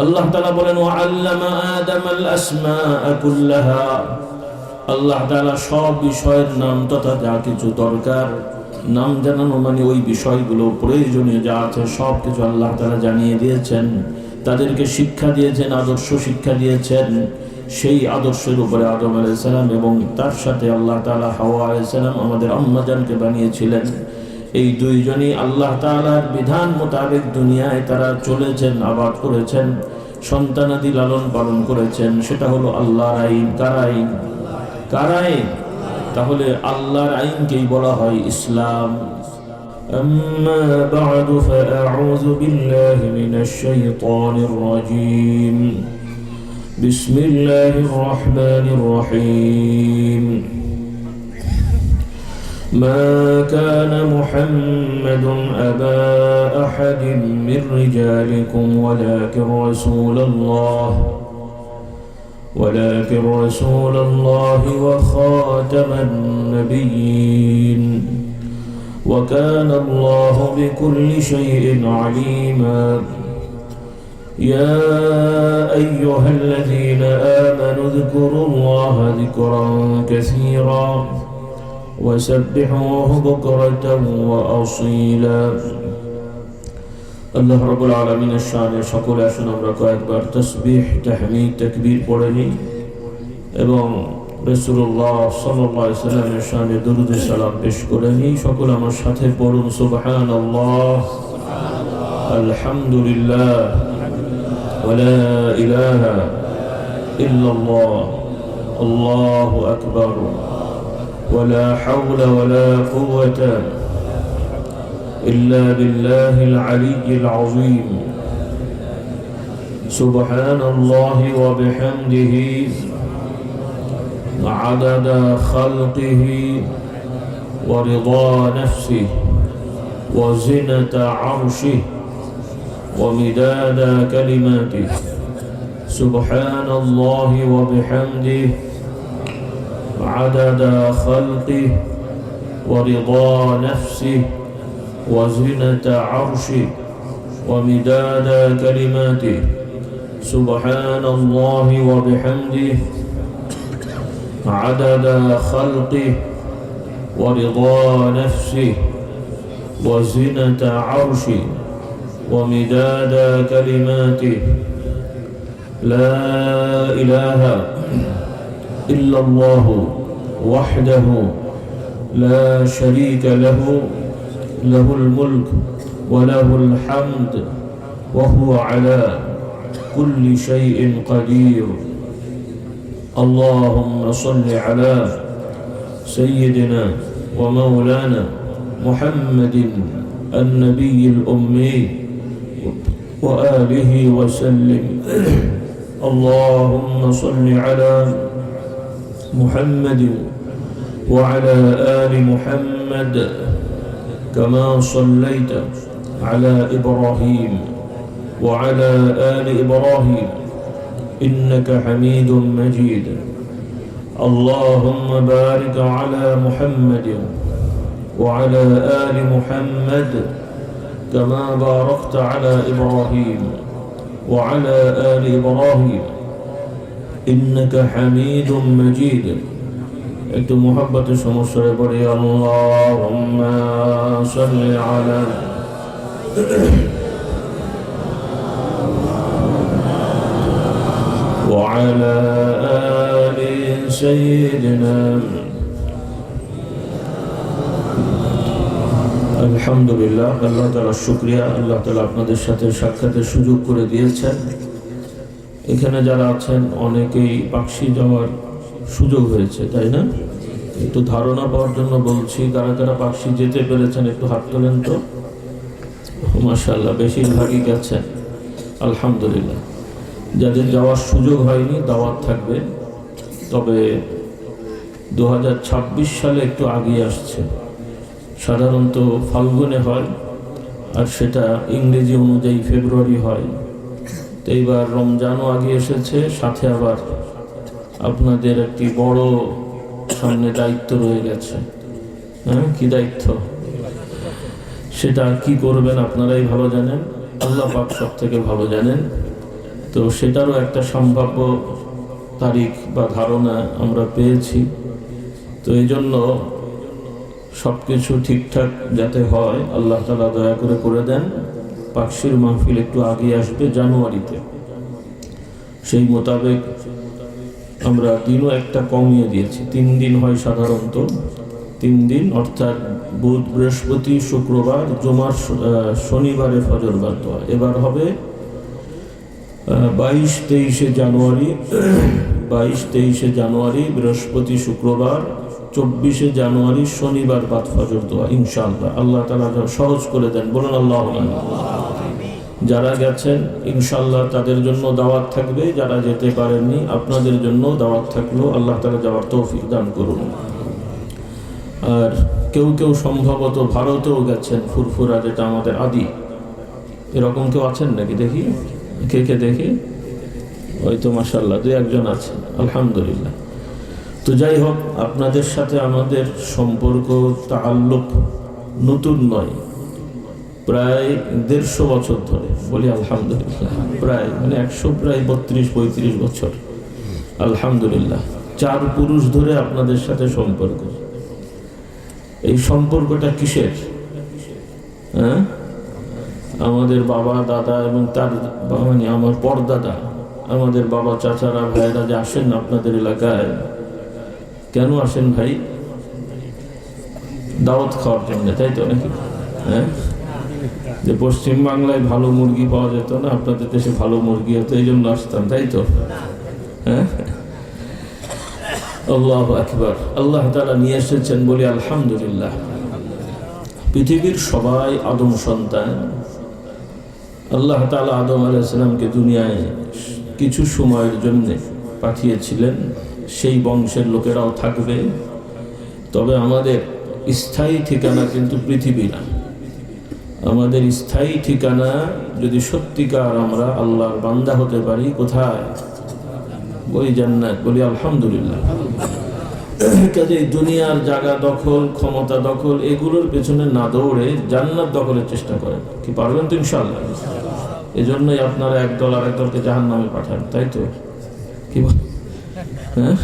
আল্লাহ তাআলা বলেন ওয়াআল্লামা আদামাল আসমাআ কুল্লাহা, আল্লাহ তাআলা সব বিষয়ের নাম তথা যা কিছু দরকার নাম জানানো মানে ওই বিষয়গুলো প্রয়োজনীয় যা আছে সব কিছু আল্লাহ তাআলা জানিয়ে দিয়েছেন, তাদেরকে শিক্ষা দিয়েছেন, আদর্শ শিক্ষা দিয়েছেন। সেই আদর্শের উপরে আদম আলাইহিস সালাম এবং তার সাথে আল্লাহ তাআলা হাওয়া আলাইহিস সালাম আমাদের আম্মাজানকে বানিয়েছিলেন। এই দুইজনই আল্লাহ তাআলার বিধান মোতাবেক দুনিয়ায় তারা চলেছেন, আবাদ করেছেন, সন্তানাদি লালন পালন করেছেন। সেটা হলো আল্লাহর আইন। কার আইন? কার আইন? তাহলে আল্লাহর আইনকেই বলা হয় ইসলাম। আম্মা বা'দু ফাআউযু বিল্লাহি মিনাশ শাইতানির রাজীম। বিসমিল্লাহির রাহমানির রহিম। ما كان محمد أبا أحد من رجالكم ولكن رسول الله وخاتم النبيين وكان الله بكل شيء عليما يا أيها الذين آمنوا اذكروا الله ذكرا كثيرا وسبحوه بكرة وأصيلا। আল্লাহ রাব্বুল আলামিনের শানে সকলে আসুন আমরা কয়েকবার তাসবিহ তাহমিদ তাকবীর পড়ে নিই এবং রাসূলুল্লাহ সাল্লাল্লাহু আলাইহি ওয়াসাল্লামের শানে দরুদ সালাম পেশ করে নিই। সকলে আমার সাথে পড়ুন সুবহানাল্লাহ, আলহামদুলিল্লাহ, ওয়া লা ইলাহা ইল্লাল্লাহ, আল্লাহু আকবার, ولا حول ولا قوة إلا بالله العلي العظيم سبحان الله وبحمده عدد خلقه ورضا نفسه وزنة عرشه ومداد كلماته سبحان الله وبحمده عدد خلقه ورضا نفسه وزنة عرشه ومداد كلماته سبحان الله وبحمده عدد خلقه ورضا نفسه وزنة عرشه ومداد كلماته لا إله إلا الله وحده لا شريك له له الملك وله الحمد وهو على كل شيء قدير اللهم صل على سيدنا ومولانا محمد النبي الأمي وآله وسلم اللهم صل على محمد وعلى آل محمد كما صليت على إبراهيم وعلى آل إبراهيم إنك حميد مجيد اللهم بارك على محمد وعلى آل محمد كما باركت على إبراهيم وعلى آل إبراهيم إنك حميد مجيد। একটু মুহাব্বতের সমস্যায় পড়ে আল্লাহুম্মা সাল্লি আলা ওয়া আলা আলি সাইয়্যিদিনা। আলহামদুলিল্লাহ, আল্লাহ তাআলার শুকরিয়া, আল্লাহ তাআলা আপনাদের সাথে সাক্ষাতের সুযোগ করে দিয়েছেন। এখানে যারা আছেন অনেকেই পাকশি যাওয়ার সুযোগ হয়েছে, তাই না? একটু ধারণা পাওয়ার জন্য বলছি, কারা কারা পাকশি যেতে পেরেছেন একটু হাত তোলেন তো। মাশাআল্লাহ, বেশিরভাগই গেছেন, আলহামদুলিল্লাহ। যাদের যাওয়ার সুযোগ হয়নি দাওয়াত থাকবে, তবে 2026 সালে একটু আগিয়ে আসছে। সাধারণত ফাল্গুনে হয় আর সেটা ইংরেজি অনুযায়ী ফেব্রুয়ারি হয়। তো এইবার রমজানও আগে এসেছে, সাথে আবার আপনাদের একটি বড় সামনে দায়িত্ব রয়ে গেছে। হ্যাঁ, কি দায়িত্ব? সেটা কি করবেন আপনারাই ভালো জানেন, আল্লাহ পাক সব থেকে ভালো জানেন। তো সেটারও একটা সম্ভাব্য তারিখ বা ধারণা আমরা পেয়েছি। তো এই জন্য সব কিছু ঠিকঠাক যাতে হয় আল্লাহ তাআলা দয়া করে দেন। পাকশির মাহফিল একটু আগে আসবে জানুয়ারিতে, সেই মোতাবেক আমরা দিনও একটা কমিয়ে দিয়েছি। 3 দিন হয় সাধারণত, 3 দিন অর্থাৎ বুধ, বৃহস্পতি, শুক্রবার, জুমার শনিবারে ফজর বাদ দেওয়া। এবার হবে 22-23 জানুয়ারি, 22-23 জানুয়ারি বৃহস্পতি শুক্রবার, 24 জানুয়ারি শনিবার বাদ ফজর দোয়া ইনশাআল্লাহ। আল্লাহ তাআলা সহজ করে দেন, বলুন আল্লাহুম্মা আমিন। যারা গেছেন ইনশাআল্লাহ তাদের জন্য দাওয়াত থাকবে, যারা যেতে পারেননি আপনাদের জন্য দাওয়াত থাকলো। আল্লাহ তাআলা যাওয়ার তৌফিক দান করুন। আর কেউ সম্ভবত ভারতেও গেছেন, ফুরফুরা যেটা আমাদের আদি, এরকম কেউ আছেন নাকি? দেখি কে দেখি, ওই তো মাশাআল্লাহ 2-1 জন আছেন, আলহামদুলিল্লাহ। তো যাই হোক, আপনাদের সাথে আমাদের সম্পর্ক তাআল্লুক নতুন নয়, প্রায় 150 বছর ধরে, বলি আলহামদুলিল্লাহ। প্রায় 132-33 বছর আলহামদুলিল্লাহ। 4 পুরুষ ধরে আপনাদের সাথে সম্পর্ক। এই সম্পর্কটা কিসের? হ্যাঁ, আমাদের বাবা দাদা এবং তার আমার পরদাদা, আমাদের বাবা চাচারা ভাইরা যে আসেন আপনাদের এলাকায়, কেন আসেন ভাই? দাওয়াত খাওয়ার জন্য, তাই তো নাকি? হ্যাঁ, যে পশ্চিম বাংলায় ভালো মুরগি পাওয়া যেত না, আপনাদের দেশে ভালো মুরগি হতো, এই জন্য আসতাম, তাই তো? হ্যাঁ, আল্লাহু আকবার। আল্লাহ তাআলা নিয়ে এসেছেন, বলি আলহামদুলিল্লাহ। পৃথিবীর সবাই আদম সন্তান। আল্লাহ তাআলা আদম আলাইহিস সালামকে দুনিয়ায় কিছু সময়ের জন্য পাঠিয়েছিলেন, সেই বংশের লোকেরাও থাকবে। তবে আমাদের স্থায়ী ঠিকানা কিন্তু পৃথিবী না। আমাদের স্থায়ী ঠিকানা, যদি সত্যিকার আমরা আল্লাহর বান্দা হতে পারি, কোথায়? ওই জান্নাত, বলি আলহামদুলিল্লাহ। কাজেই দুনিয়ার জায়গা দখল, ক্ষমতা দখল, এগুলোর পেছনে না দৌড়ে জান্নাত দখলের চেষ্টা করেন। কি পারবেন তো ইনশাআল্লাহ? এজন্যই আপনারা একদল আর একদলকে জাহান্নামে পাঠান, তাই তো? কি বল? হ্যাঁ,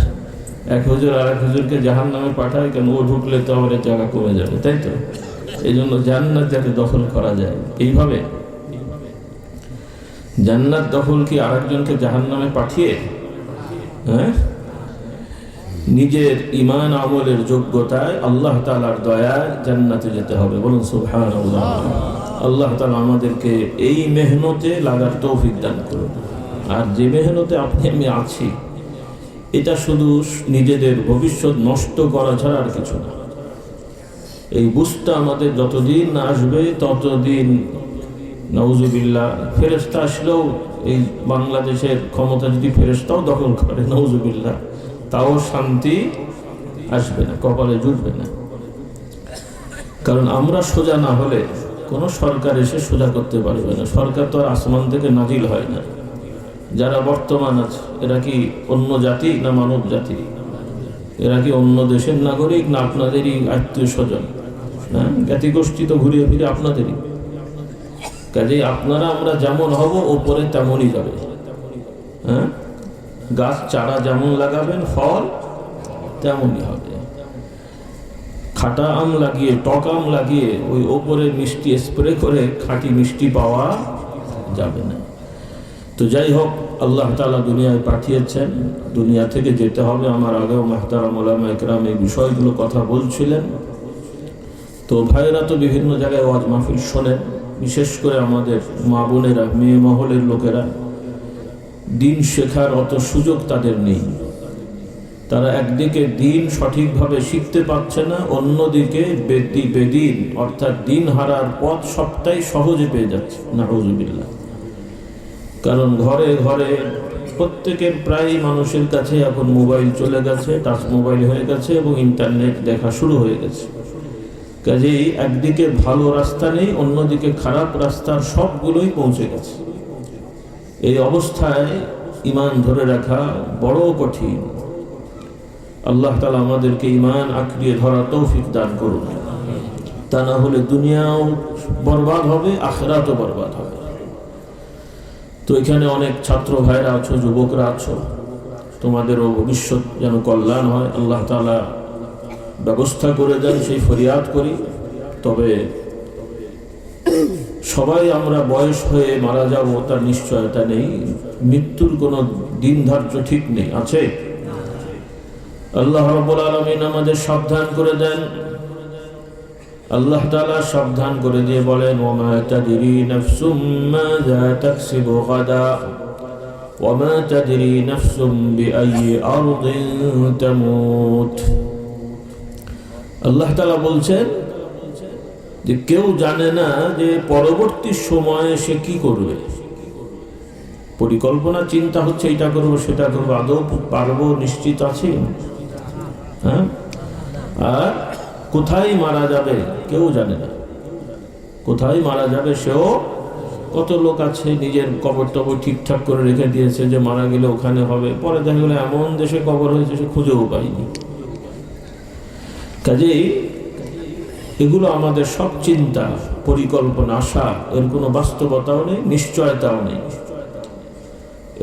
এক হুজুর আর এক হুজুরকে জাহান্নামে পাঠায় কেন? ও ঢুকলে তো আমাদের জায়গা কমে যাবে, তাই তো? এই জন্য জান্নাত যাতে দখল করা যায়, এইভাবে জান্নাত দখল কি আরেকজনকে জাহান্নামে পাঠিয়ে? হ্যাঁ, নিজের ঈমান আমলের যোগ্যতায় আল্লাহ তাআলার দয়ায় জান্নাতে যেতে হবে, বলুন সুবহানাল্লাহ। আল্লাহ তাআলা আমাদেরকে এই মেহনতে লাগার তৌফিক দান করুন। আর যে মেহনতে আপনি আমি আছি, এটা শুধু নিজেদের ভবিষ্যৎ নষ্ট করা ছাড়া আর কিছু না। এই বুঝটা আমাদের যতদিন না আসবে ততদিন, নাউজুবিল্লাহ, ফেরেশতা আসলেও এই বাংলাদেশের ক্ষমতা যদি ফেরেশতাও দখল করে, নাউজুবিল্লাহ, তাও শান্তি আসবে না, কপালে জুটবে না। কারণ আমরা সোজা না হলে কোনো সরকার এসে সোজা করতে পারবে না। সরকার তো আর আসমান থেকে নাজিল হয় না। যারা বর্তমান আছে, এরা কি অন্য জাতি না মানব জাতি? এরা কি অন্য দেশের নাগরিক না আপনাদেরই আত্মীয় স্বজন? হ্যাঁ, জ্ঞাতিগোষ্ঠী তো ঘুরিয়ে ফিরে আপনাদেরই। কাজেই আপনারা আমরা যেমন হব, ওপরে তেমনই যাবে। হ্যাঁ, গাছ চারা যেমন লাগাবেন, ফল তেমনই হবে। খাটা আম লাগিয়ে, টক আম লাগিয়ে ওই ওপরে মিষ্টি স্প্রে করে খাঁটি মিষ্টি পাওয়া যাবে না। তো যাই হোক, আল্লাহ তাআলা দুনিয়ায় পাঠিয়েছেন, দুনিয়া থেকে যেতে হবে। আমার আগেও মুহতারাম উলামা ইকরাম এই বিষয়গুলো কথা বলছিলেন। তো ভাইরা তো বিভিন্ন জায়গায় ওয়াজ মাহফিল শোনেন, বিশেষ করে আমাদের মা বোনেরা, মেয়ে মহলের লোকেরা, দিন শেখার অত সুযোগ তাদের নেই। তারা একদিকে দিন সঠিকভাবে শিখতে পারছে না, অন্যদিকে বেদিন অর্থাৎ দিন হারার পথ সবটাই সহজে পেয়ে যাচ্ছে, নাউজুবিল্লাহ। কারণ ঘরে ঘরে প্রত্যেকের, প্রায় মানুষের কাছে এখন মোবাইল চলে গেছে, টাচ মোবাইল হয়ে গেছে এবং ইন্টারনেট দেখা শুরু হয়ে গেছে। কাজেই একদিকে ভালো রাস্তা নেই, অন্যদিকে খারাপ রাস্তার সবগুলোই পৌঁছে গেছে। এই অবস্থায় ঈমান ধরে রাখা বড় কঠিন। আল্লাহ তাআলা আমাদেরকে ঈমান আঁকড়িয়ে ধরার তৌফিক দান করুন। তা না হলে দুনিয়াও বরবাদ হবে, আখিরাতও বরবাদ হবে। তো এখানে অনেক ছাত্র ভাইরা আছো, যুবকরা আছো, তোমাদেরও ভবিষ্যৎ যেন কল্যাণ হয়, আল্লাহ তাআলা ব্যবস্থা করে দেন, সেই ফরিয়াদ করি। তবে সবাই আমরা বয়স হয়ে মারা যাব তার নিশ্চয়তা নেই, মৃত্যুর কোনো দিন ধার্য ঠিক নেই, আছে? আল্লাহ রাব্বুল আলামিন আমাদের সাবধান করে দেন। আল্লাহ তাআলা সাবধান করে দিয়ে বলেন, ওয়ামা তাদরি নাফসুম মাযা তাকসিবু গাদা ওয়ামা তাদরি নাফসুম বিআইয়ি আরদিন তামুত। আল্লাহ তাআলা বলছেন যে কেউ জানে না যে পরবর্তী সময়ে সে কি করবে। পরিকল্পনা চিন্তা হচ্ছে এটা করবো সেটা করবো, আদৌ পারবো নিশ্চিত আছে? হ্যাঁ, আর কোথায় মারা যাবে কেউ জানে না। কোথায় মারা যাবে সেও, কত লোক আছে নিজের কবর টবর ঠিকঠাক করে রেখে দিয়েছে যে মারা গেলে ওখানে হবে, পরে দেখা গেলো এমন দেশে কবর হয়েছে সে খুঁজেও পায়নি। কাজেই এগুলো আমাদের সব চিন্তা, পরিকল্পনা, আশা, এর কোনো বাস্তবতাও নেই, নিশ্চয়তাও নেই।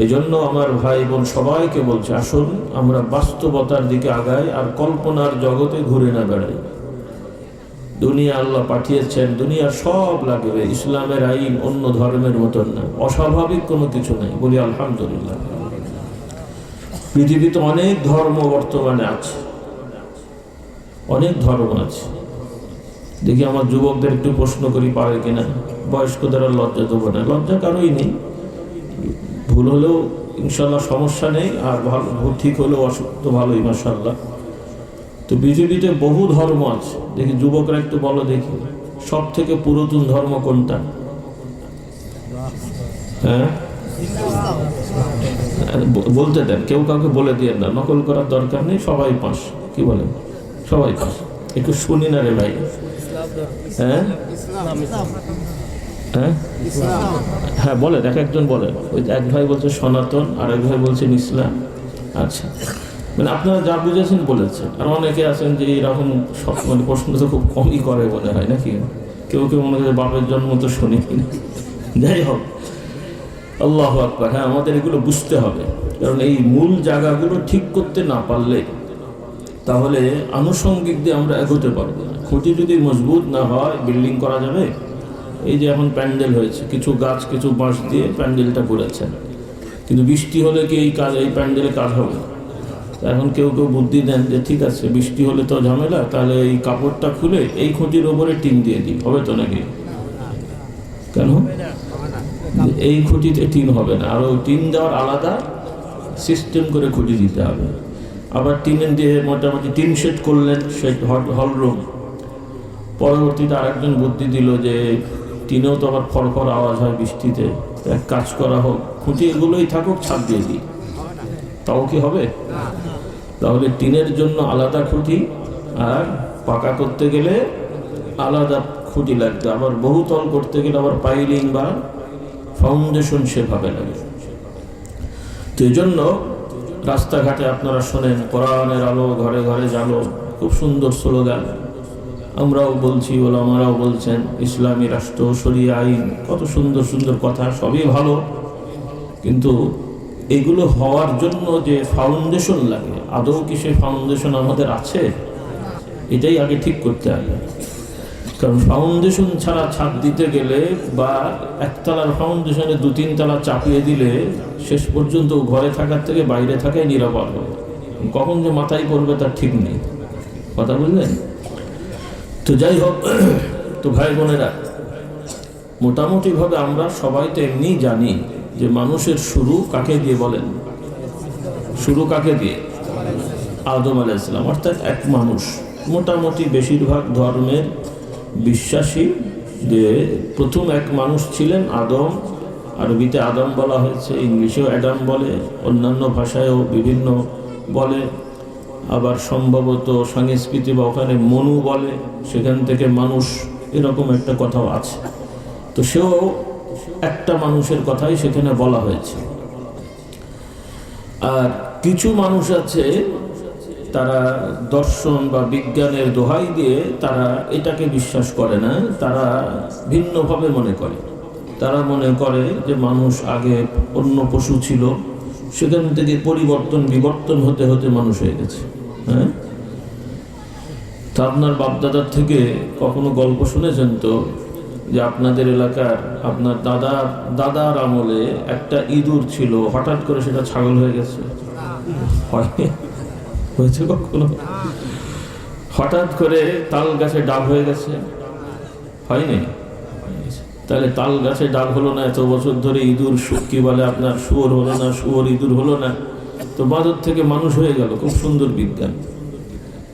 এজন্য আমার ভাই বোন সবাইকে বলছে, আসুন আমরা বাস্তবতার দিকে আগাই, আর কল্পনার জগতে ঘুরে না বেড়াই। দুনিয়া আল্লাহ পাঠিয়েছেন, দুনিয়ার সব লাগবে, ইসলামের আইন অন্য ধর্মের মতন না, অস্বাভাবিক কোনো কিছু নাই, বলি আলহামদুলিল্লাহ। পৃথিবীতে অনেক ধর্ম বর্তমানে আছে, অনেক ধর্ম আছে। দেখি আমার যুবকদের একটু প্রশ্ন করি, পারে কিনা। বয়স্কদের আর লজ্জা দেবো না, লজ্জা কারোই নেই। ভুল হলেও ইনশাল্লাহ সমস্যা নেই, আর ভালো ঠিক হলেও অসুস্থ ভালোই মাশাআল্লাহ। তো পৃথিবীতে বহু ধর্ম আছে, দেখি যুবকরা একটু বলো দেখি, সব থেকে পুরাতন ধর্ম কোনটা? হ্যাঁ, বলতে দেন, কেউ কাউকে বলে দিয়ে না, নকল করার দরকার নেই, সবাই পাস। কি বলেন? সবাই পাস, একটু শুনি না রে ভাই। হ্যাঁ হ্যাঁ হ্যাঁ বলেন, এক একজন বলেন। ওই এক ভাই বলছে সনাতন, আর এক ভাই বলছেন ইসলাম। আচ্ছা, মানে আপনারা যা বুঝেছেন বলেছেন। আর অনেকে আছেন যে এরকম সব মানে প্রশ্ন তো খুব কমই করে মনে হয় নাকি, কেউ কেউ মনে করে বাপের জন্ম তো শুনি। যাই হোক, আল্লাহু আকবার। হ্যাঁ, আমাদের এগুলো বুঝতে হবে, কারণ এই মূল জায়গাগুলো ঠিক করতে না পারলে তাহলে আনুষঙ্গিক দিয়ে আমরা এগোতে পারবো না। খুঁটি যদি মজবুত না হয় বিল্ডিং করা যাবে? এই যে এখন প্যান্ডেল হয়েছে, কিছু গাছ কিছু বাঁশ দিয়ে প্যান্ডেলটা করেছেন, কিন্তু বৃষ্টি হলে কি এই কাজ, এই প্যান্ডেলে কাজ হবে? এখন কেউ কেউ বুদ্ধি দেন যে ঠিক আছে, বৃষ্টি হলে তো ঝামেলা, তাহলে এই কাপড়টা খুলে এই খুঁটির ওপরে টিন দিয়ে দিই, হবে তো নাকি? কেন? এই খুঁটিতে টিন হবে না, আরো টিন দেওয়ার আলাদা সিস্টেম করে খুঁটি দিতে হবে। আবার টিনের দিয়ে মোটামুটি টিন শেড করলেন, সেই হলরুম। পরবর্তীতে আরেকজন বুদ্ধি দিল যে টিনেও তো আবার ফরফর আওয়াজ হয় বৃষ্টিতে, এক কাজ করা হোক, খুঁটি এগুলোই থাকুক, ছাদ দিয়ে দিই, তাও কি হবে? তাহলে টিনের জন্য আলাদা খুঁটি, আর পাকা করতে গেলে আলাদা খুঁটি লাগবে, আবার বহুতল করতে গেলে আবার পাইলিং বা ফাউন্ডেশন সেভাবে লাগে। তো এই জন্য রাস্তাঘাটে আপনারা শোনেন, কোরআনের আলো ঘরে ঘরে জালো, খুব সুন্দর স্লোগান। আমরাও বলছি, ওলামারাও বলছেন, ইসলামী রাষ্ট্র, শরিয়া আইন, কত সুন্দর সুন্দর কথা, সবই ভালো। কিন্তু এগুলো হওয়ার জন্য যে ফাউন্ডেশন লাগে, আদৌ কি সেই ফাউন্ডেশন আমাদের আছে? এটাই আগে ঠিক করতে হবে। কারণ ফাউন্ডেশন ছাড়া ছাদ দিতে গেলে, বা একতলার ফাউন্ডেশনে দু তিন তলা চাপিয়ে দিলে শেষ পর্যন্ত ঘরে থাকার থেকে বাইরে থাকাই নিরাপদ হবে। কখন যে মাথায় পড়বে তার ঠিক নেই, কথা বুঝলেন? তো যাই হোক, তো ভাই বোনেরা, মোটামুটিভাবে আমরা সবাই তো এমনি জানি যে মানুষের শুরু কাকে দিয়ে বলেন? শুরু কাকে দিয়ে? আদম আলাইহিস সালাম, অর্থাৎ এক মানুষ। মোটামুটি বেশিরভাগ ধর্মের বিশ্বাসী যে প্রথম এক মানুষ ছিলেন আদম। আরবিতে আদম বলা হয়েছে, ইংলিশেও অ্যাডাম বলে, অন্যান্য ভাষায়ও বিভিন্ন বলে। আবার সম্ভবত সংস্কৃতি বা ওখানে মনু বলে, সেখান থেকে মানুষ, এরকম একটা কথাও আছে। তো সেও একটা মানুষের কথাই সেখানে বলা হয়েছে। আর কিছু মানুষ আছে, তারা দর্শন বা বিজ্ঞানের দোহাই দিয়ে তারা এটাকে বিশ্বাস করে না, তারা ভিন্নভাবে মনে করে। তারা মনে করে যে মানুষ আগে অন্য পশু ছিল, সেখান থেকে বিবর্তন হতে হতে মানুষ হয়ে গেছে। হ্যাঁ, তা আপনার বাপদাদার থেকে কখনো গল্প শুনেছেন তো যে আপনাদের এলাকার আপনার দাদার আমলে একটা ইঁদুর ছিল, হঠাৎ করে সেটা ছাগল হয়ে গেছে? হয়েছে কখনো? হঠাৎ করে তাল গাছে ডাব হয়ে গেছে? হয়নি? তাহলে তাল গাছে ডাব হলো না, এত বছর ধরে ইঁদুর কি বলে আপনার শুয়োর হলো না, শুয়োর ইঁদুর হলো না, তো বাদর থেকে মানুষ হয়ে গেল। খুব সুন্দর বিজ্ঞান।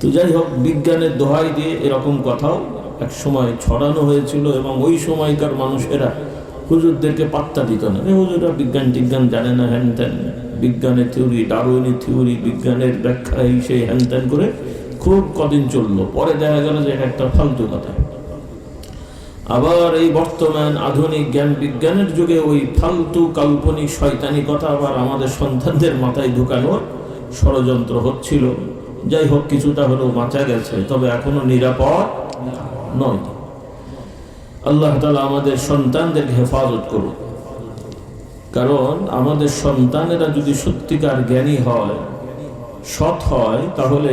তো যাই হোক, বিজ্ঞানের দোহাই দিয়ে এরকম কথাও এক সময় ছড়ানো হয়েছিল, এবং ওই সময়কার মানুষেরা হুজুরদেরকে পাত্তা দিত না। হুজুররা বিজ্ঞান জানে না, হ্যান ত্যান, বিজ্ঞানের থিওরি, ডারউইনের থিওরি, বিজ্ঞানের ব্যাখ্যা, এই সেই হ্যান ত্যান করে খুব কদিন চললো। পরে দেখা গেল যে এটা একটা ফালতু কথা। আবার এই বর্তমান আধুনিক জ্ঞান বিজ্ঞানের যুগে ওই ফালতু কাল্পনিক শয়তানি কথা আবার আমাদের সন্তানদের মাথায় ঢুকানোর ষড়যন্ত্র হচ্ছিল। যাই হোক, কিছুটা হলেও বাঁচা গেছে, তবে এখনো নিরাপদ নয়। আল্লাহ তাআলা আমাদের সন্তানদেরকে হেফাজত করুন, কারণ আমাদের সন্তানেরা যদি সত্যিকার জ্ঞানী হয়, সৎ হয়, তাহলে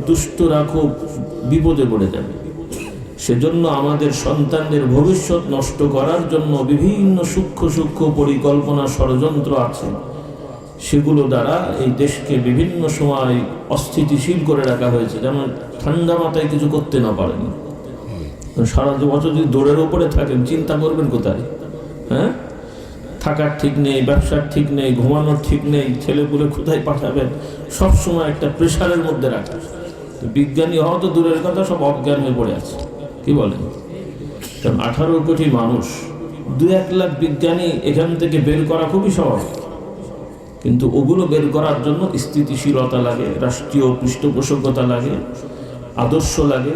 দুষ্টরা খুব বিপদে পড়ে যাবে। সেজন্য আমাদের সন্তানদের ভবিষ্যৎ নষ্ট করার জন্য বিভিন্ন সূক্ষ্ম পরিকল্পনা, ষড়যন্ত্র আছে। সেগুলো দ্বারা এই দেশকে বিভিন্ন সময় অস্থিতিশীল করে রাখা হয়েছে, যেমন ঠান্ডা মাথায় কিছু করতে না পারেন। সারা বছর যদি দৌড়ের উপরে থাকেন, চিন্তা করবেন কোথায়? হ্যাঁ, থাকার ঠিক নেই, ব্যবসার ঠিক নেই, ঘুমানোর ঠিক নেই, ছেলেপুলে কোথায় পাঠাবেন, সব সময় একটা প্রেশারের মধ্যে রাখা। বিজ্ঞানী হওয়া তো দূরের কথা, সব অজ্ঞান হয়ে পড়ে আছে। কি বলেন? কারণ 18 কোটি মানুষ, 2-1 লাখ বিজ্ঞানী এখান থেকে বের করা খুবই সহজ, কিন্তু ওগুলো বের করার জন্য স্থিতিশীলতা লাগে, রাষ্ট্রীয় পৃষ্ঠপোষকতা লাগে, আদর্শ লাগে,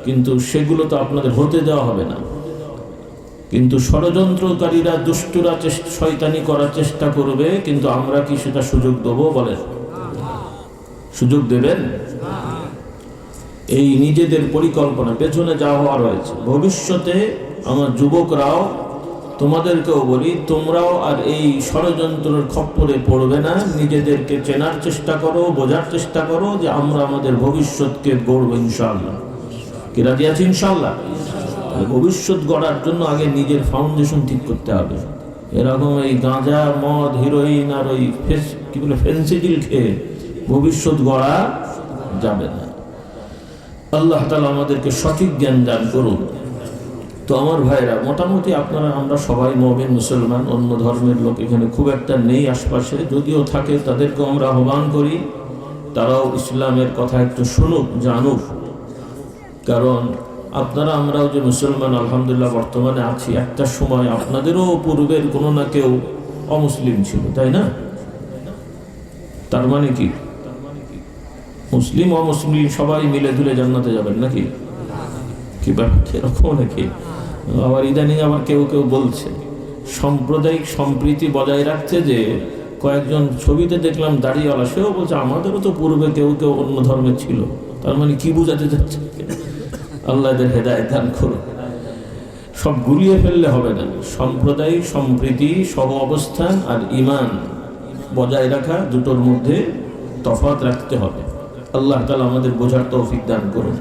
কিন্তু সেগুলো তো আপনাদের হতে দেওয়া হবে না। কিন্তু ষড়যন্ত্রকারীরা, দুষ্টুরা শয়তানি করার চেষ্টা করবে, কিন্তু আমরা কি সেটা সুযোগ দেবো? বলেন, সুযোগ দেবেন? এই নিজেদের পরিকল্পনা পেছনে যা হওয়ার রয়েছে, ভবিষ্যতে আমার যুবকরাও, তোমাদেরকেও বলি, তোমরাও আর এই ষড়যন্ত্রের খপ্পরে পড়বে না। নিজেদেরকে চেনার চেষ্টা করো, বোঝার চেষ্টা করো যে আমরা আমাদের ভবিষ্যৎকে গড়ব ইনশাআল্লাহ। কি রাজি আছি ইনশাআল্লাহ? ভবিষ্যৎ গড়ার জন্য আগে নিজের ফাউন্ডেশন ঠিক করতে হবে। এরকম এই গাঁজা, মদ, হিরোইন আর ওই ফেন্সিডিল খেয়ে ভবিষ্যৎ গড়া যাবে না। আল্লাহ তাআলা আমাদেরকে সঠিক জ্ঞান দান করুন। তো আমার ভাইরা, মোটামুটি আমরা সবাই মুমিন মুসলমান, অন্য ধর্মের লোক এখানে খুব একটা নেই আশপাশে, যদিও থাকে তাদেরকে আমরা আহ্বান করি তারাও ইসলামের কথা একটু শুনুক, জানুক। কারণ আমরাও যে মুসলমান আলহামদুলিল্লাহ বর্তমানে আছি, একটা সময় আপনাদেরও পূর্বের কোনো না কেউ অমুসলিম ছিল, তাই না? তার মানে কি মুসলিম অমুসলিম সবাই মিলে ধুলে জান্নাতে যাবেন নাকি? কি ব্যাপার এরকম নাকি? আবার ইদানিং আবার কেউ বলছে সাম্প্রদায়িক সম্প্রীতি বজায় রাখছে, যে কয়েকজন ছবিতে দেখলাম দাড়িওয়ালা, সেও বলছে আমাদেরও তো পূর্বে কেউ অন্য ধর্মের ছিল। তার মানে কি বোঝাতে চাচ্ছে? আল্লাহ এদের হেদায়েত দান করুন। সব গুলিয়ে ফেললে হবে না। সাম্প্রদায়িক সম্প্রীতি, সহ অবস্থান আর ঈমান বজায় রাখা, দুটোর মধ্যে তফাৎ রাখতে হবে। আল্লাহ তাআলা আমাদের বোঝার তৌফিক দান করুন।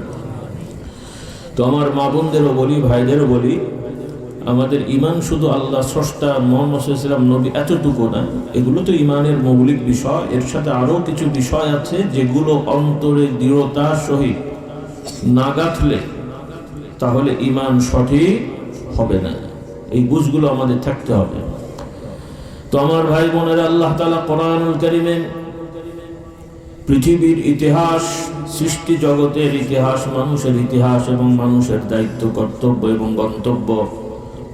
তো আমার মা বোনদেরও বলি, ভাইদেরও বলি, আমাদের ঈমান শুধু আল্লাহ স্রষ্টা, মুহাম্মদ সাল্লাল্লাহু আলাইহি ওয়াসাল্লাম নবী, এতটুকু না। এগুলো তো ঈমানের মৌলিক বিষয়। এর সাথে আরও কিছু বিষয় আছে যেগুলো অন্তরে দৃঢ়তার সহিত না গাঁথলে তাহলে ঈমান সঠিক হবে না। এই বুঝগুলো আমাদের থাকতে হবে। তো আমার ভাই বোনেরা, আল্লাহ তাআলা কোরআনুল কারীমে পৃথিবীর ইতিহাস, সৃষ্টি জগতের ইতিহাস, মানুষের ইতিহাস এবং মানুষের দায়িত্ব, কর্তব্য এবং গন্তব্য,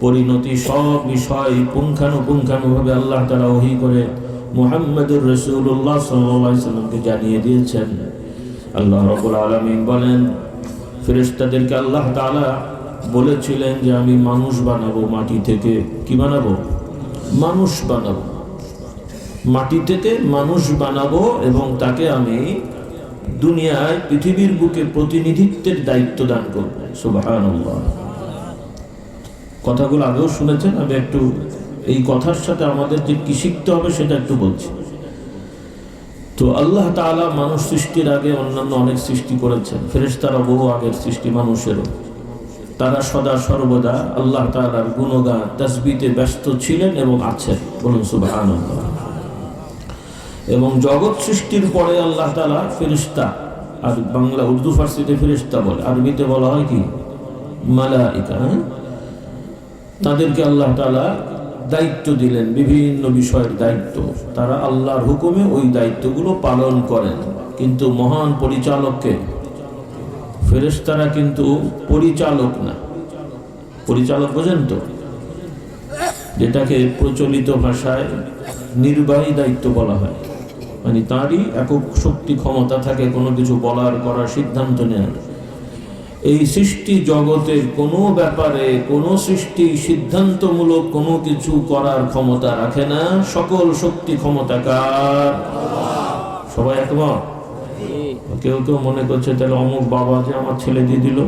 পরিণতি, সব বিষয় পুঙ্খানুপুঙ্খানুভাবে আল্লাহ তাআলা ওহী করে মুহাম্মদুর রাসূলুল্লাহ সাল্লাল্লাহু আলাইহি ওয়াসাল্লামকে জানিয়ে দিয়েছেন। আল্লাহ রাব্বুল আলামিন বলেন, ফেরেশতাদেরকে আল্লাহ তাআলা বলেছিলেন যে আমি মানুষ বানাবো মাটি থেকে। কি বানাবো? মানুষ বানাবো, মাটি থেকে মানুষ বানাবো, এবং তাকে আমি দুনিয়ায় পৃথিবীর বুকে প্রতিনিধিত্বের দায়িত্ব দান করব। সুবহানাল্লাহ। কথাগুলো আগেও শুনেছেন, আমি একটু এই কথার সাথে আমাদের যে কি শিখতে হবে সেটা একটু বলছি। তো আল্লাহ তাআলা মানুষ সৃষ্টির আগে অন্যান্য অনেক সৃষ্টি করেছেন, ফেরেশতারা বহু আগের সৃষ্টি মানুষেরও। তারা সদা সর্বদা আল্লাহ তাআলার গুণগান তাসবিতে ব্যস্ত ছিলেন এবং আছেন, বলুন সুবহানাল্লাহ। এবং জগৎ সৃষ্টির পরে আল্লাহ তাআলা ফেরেশতা, আর বাংলা উর্দু ফার্সিতে ফেরেশতা বলে, আরবিতে বলা হয় কি মালাইকা, তাদেরকে আল্লাহ তাআলা দায়িত্ব দিলেন, বিভিন্ন বিষয়ের দায়িত্ব। তারা আল্লাহর হুকুমে ওই দায়িত্বগুলো পালন করেন। কিন্তু মহান পরিচালককে, ফেরেশতারা কিন্তু পরিচালক না। পরিচালক বোঝেন তো, যেটাকে প্রচলিত ভাষায় নির্বাহী দায়িত্ব বলা হয়, মানে তারই একক শক্তি ক্ষমতা থাকে কোনো কিছু বলার, করার, সিদ্ধান্ত নেওয়ার। এই সৃষ্টি জগতের কোনো ব্যাপারে কোনো সৃষ্টি সিদ্ধান্তমূলক কোনো কিছু করার ক্ষমতা রাখে না। সকল শক্তি ক্ষমতা কার? সবাই একমত? কেউ কেউ মনে করছে তাহলে অমুক বাবা যে আমার ছেলে দিয়ে দিল।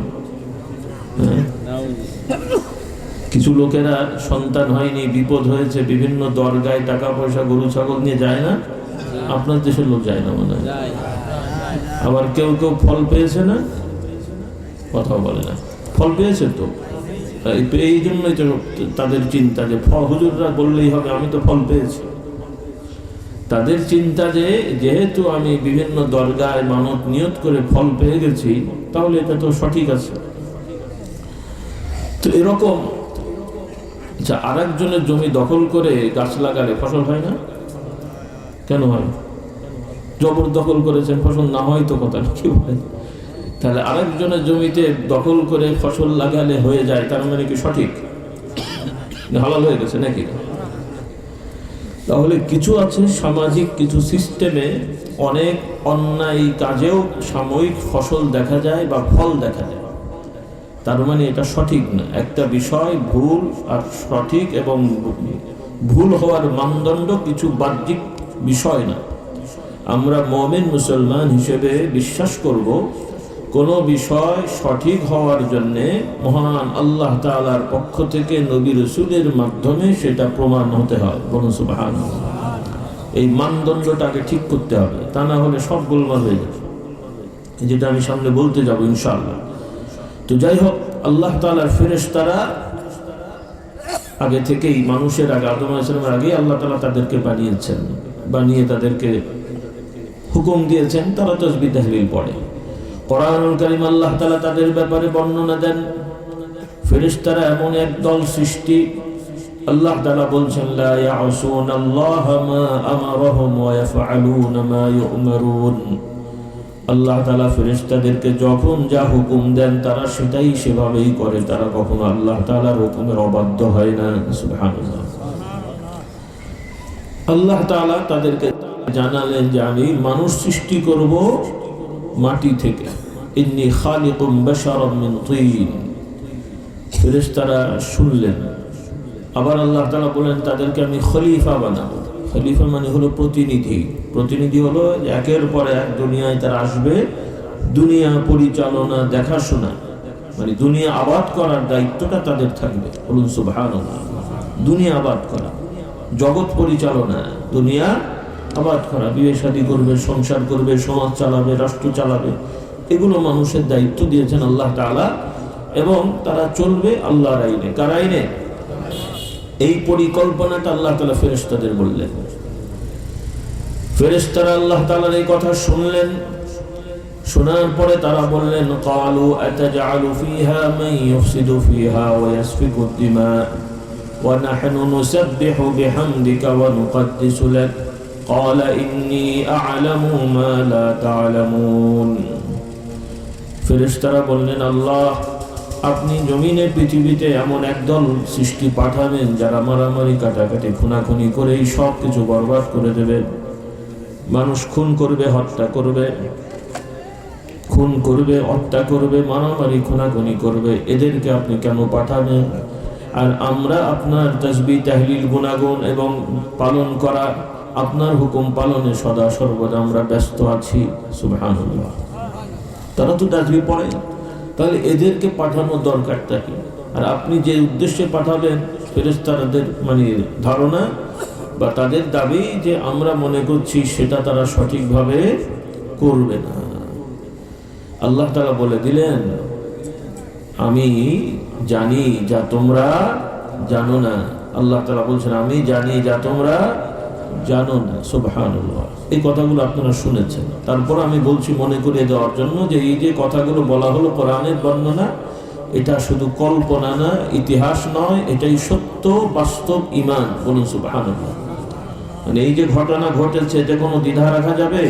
কিছু লোকেরা সন্তান হয়নি, বিপদ হয়েছে, বিভিন্ন দরগায় টাকা পয়সা গরু ছাগল নিয়ে যায় না? আপনার দেশের লোক যায় না মনে হয়। আবার কেউ কেউ ফল পেয়েছে না, কথা বলে না, ফল পেয়েছে তো। এই জন্যই তো তাদের চিন্তা যে হুজুররা বললেই হবে আমি তো ফল পেয়েছি। তাদের চিন্তা যে যেহেতু আমি বিভিন্ন দরগায় মানত নিয়ত করে ফল পেয়ে গেছি, তাহলে এটা তো সঠিক আছে। তো এরকম আচ্ছা, আর একজনের জমি দখল করে গাছ লাগালে ফসল হয় না? কেন হয়? জবরদখল করেছেন, ফসল না হয় তো কথা কি বলেন? তাহলে আরেকজনের জমিতে দখল করে ফসল লাগালে হয়ে যায়, তার মানে কি সঠিক? হালাল হয়ে গেছে নাকি? তাহলে কিছু আছে সামাজিক কিছু সিস্টেমে অনেক অন্যায় কাজেও সাময়িক ফসল দেখা যায় বা ফল দেখা যায়, তার মানে এটা সঠিক না। একটা বিষয় ভুল আর সঠিক এবং ভুল হওয়ার মানদণ্ড কিছু বাহ্যিক বিষয় না। আমরা মুমিন মুসলমান হিসেবে বিশ্বাস করব কোনো বিষয় সঠিক হওয়ার জন্যে মহান আল্লাহ তাআলার পক্ষ থেকে নবী রাসূলের মাধ্যমে সেটা প্রমাণ হতে হয়, বলুন সুবহানাল্লাহ। এই মানদণ্ডটাকে ঠিক করতে হবে, তা না হলে সব গোলমাল হয়ে যাবে, যেটা আমি সামনে বলতে যাব ইনশাআল্লাহ। তো যাই হোক, আল্লাহ তাআলার ফেরেশতারা আগে থেকেই, মানুষের আগে, আদম আলাইহিস সালামের আগে আল্লাহ তাআলা তাদেরকে বানিয়েছেন, বানিয়ে তাদেরকে হুকুম দিয়েছেন, তারা তাসবিহ তাহলিল পড়ে। কোরআনুল কারীম আল্লাহ তাআলা তাদের ব্যাপারে বর্ণনা দেন, ফেরেশতারা এমন এক দল সৃষ্টি, আল্লাহ তাআলা বলছেন লা ইয়াসুনাল্লাহা মা আমারহুম ওয়া ইয়াফআলুনা মা ইউমারুন। আল্লাহ তাআলা ফেরেশতাদেরকে যখন যা হুকুম দেন তারা সেটাই সেভাবেই করে, তারা কখনো আল্লাহ তাআলার হুকুমের অবাধ্য হয় না। সুবহানাল্লাহ। আল্লাহ তাআলা তাদেরকে জানালেন যে আমি মানুষ সৃষ্টি করব মাটি থেকে, ইন্নী খালিকুম বাশারাম মিন তিন। ফেরেশতারা শুনলেন। আবার আল্লাহ তাআলা বলেন তাদেরকে আমি খলিফা বানাবো। খলিফা মানে হলো প্রতিনিধি। প্রতিনিধি হলো একের পর এক দুনিয়ায় তারা আসবে, দুনিয়া পরিচালনা, দেখাশোনা, মানে দুনিয়া আবাদ করার দায়িত্বটা তাদের থাকবে, বলুন সুবহানাল্লাহ। দুনিয়া আবাদ করা, জগৎ পরিচালনা, দুনিয়া আবাদ করা, বিয়ে শাদী করবে, সংসার করবে, সমাজ চালাবে, রাষ্ট্র চালাবে, এগুলো মানুষের দায়িত্ব দিয়েছেন আল্লাহ তাআলা। এবং তারা চলবে আল্লাহর আইনে। কার আইনে? এই পরিকল্পনাটা আল্লাহ তাআলা ফেরেশতাদের বললেন। ফেরেশতারা আল্লাহ তাআলার এই কথা শুনলেন, শোনার পরে তারা বললেন ক্বালু আতাজআলু ফিহা মান ইউফসিদু ফিহা ওয়া ইয়াসফিকু দিমা ওয়া নাহনু নুসাব্বিহু বিহামদিকা ওয়া নুকদ্দিসু লাক ক্বালা ইন্নী আ'লামু মা লা তা'লামুন। ফেরেশতারা বললেন আল্লাহ, আপনি জমিনে পৃথিবীতে এমন একদল সৃষ্টি পাঠাবেন যারা মারামারি, কাটাকাটি, খুনাখুনি করে এই সব কিছু বরবাদ করে দেবে। মানুষ খুন করবে, হত্যা করবে, খুন করবে, হত্যা করবে, মারামারি, খুনাখুনি করবে, এদেরকে আপনি কেন পাঠাবেন? আর আমরা আপনার তাসবিহ তাহলিল গুনাগুন এবং পালন করা, আপনার হুকুম পালনে সদা সর্বদা আমরা ব্যস্ত আছি। সুবহানাল্লাহ। তারা তো তাসবিহ পড়ে, তাহলে এদেরকে পাঠানোর দরকারটা কি? আর আপনি যে উদ্দেশ্যে পাঠাবেন ফেরেশতাদের মানে ধারণা বা তাদের দাবি যে আমরা মনে করছি সেটা তারা সঠিকভাবে করবে না। আল্লাহ তাআলা বলে দিলেন, আমি জানি যা তোমরা জানো না। আল্লাহ তাআলা বলছেন, আমি জানি যা তোমরা জানো না। সুবহানাল্লাহ। এই কথাগুলো আপনারা শুনেছেন। তারপর আমি বলছি মনে করিয়ে দেওয়ার জন্য যে এই যে কথাগুলো বলা হলো কোরআনের বর্ণনা, এটা শুধু কল্পনা না, ইতিহাস নয়, এটাই সত্য বাস্তব ঈমান। বলুন সুবহানাল্লাহ। মানে এই যে ঘটনা ঘটেছে এতে কোনো দ্বিধা রাখা যাবে?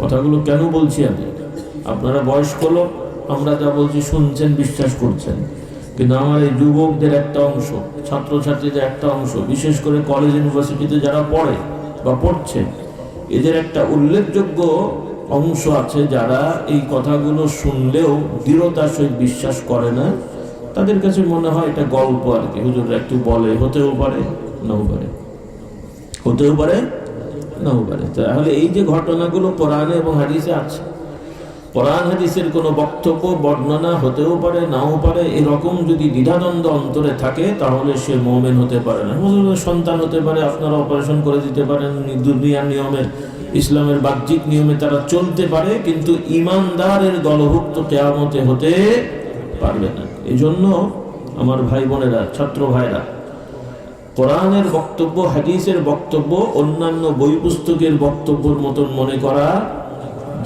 কথাগুলো কেন বলছি আমি, আপনারা বয়স্ক লোক, আমরা যা বলছি শুনছেন, বিশ্বাস করছেন, কিন্তু আমার এই যুবকদের একটা অংশ, ছাত্রছাত্রীদের একটা অংশ, বিশেষ করে কলেজ ইউনিভার্সিটিতে যারা পড়ে বা পড়ছে, এদের একটা উল্লেখযোগ্য অংশ আছে যারা এই কথাগুলো শুনলেও দৃঢ়তার সহিত বিশ্বাস করে না। তাদের কাছে মনে হয় এটা গল্প আর কি, হুজুররা একটু বলে, হতেও পারে নাও পারে, হতেও পারে নাও পারে। তাহলে এই যে ঘটনাগুলো কোরআনে এবং হাদিসে আছে, কোরআন হাদিসের কোনো বক্তব্য বর্ণনা হতেও পারে নাও পারে, এরকম যদি দ্বিধাদ্বন্দ্ব অন্তরে থাকে তাহলে সে মুমিন হতে পারে না। সন্তান হতে পারে, আপনারা অপারেশন করে দিতে পারেন, দুনিয়ার নিয়মে, ইসলামের বাহ্যিক নিয়মে তারা চলতে পারে, কিন্তু ঈমানদারের দলভুক্ত কিয়ামতে হতে পারবে না। এই জন্য আমার ভাই বোনেরা, ছাত্র ভাইরা, কোরআনের বক্তব্য, হাদিসের বক্তব্য অন্যান্য বই পুস্তকের বক্তব্যের মতন মনে করা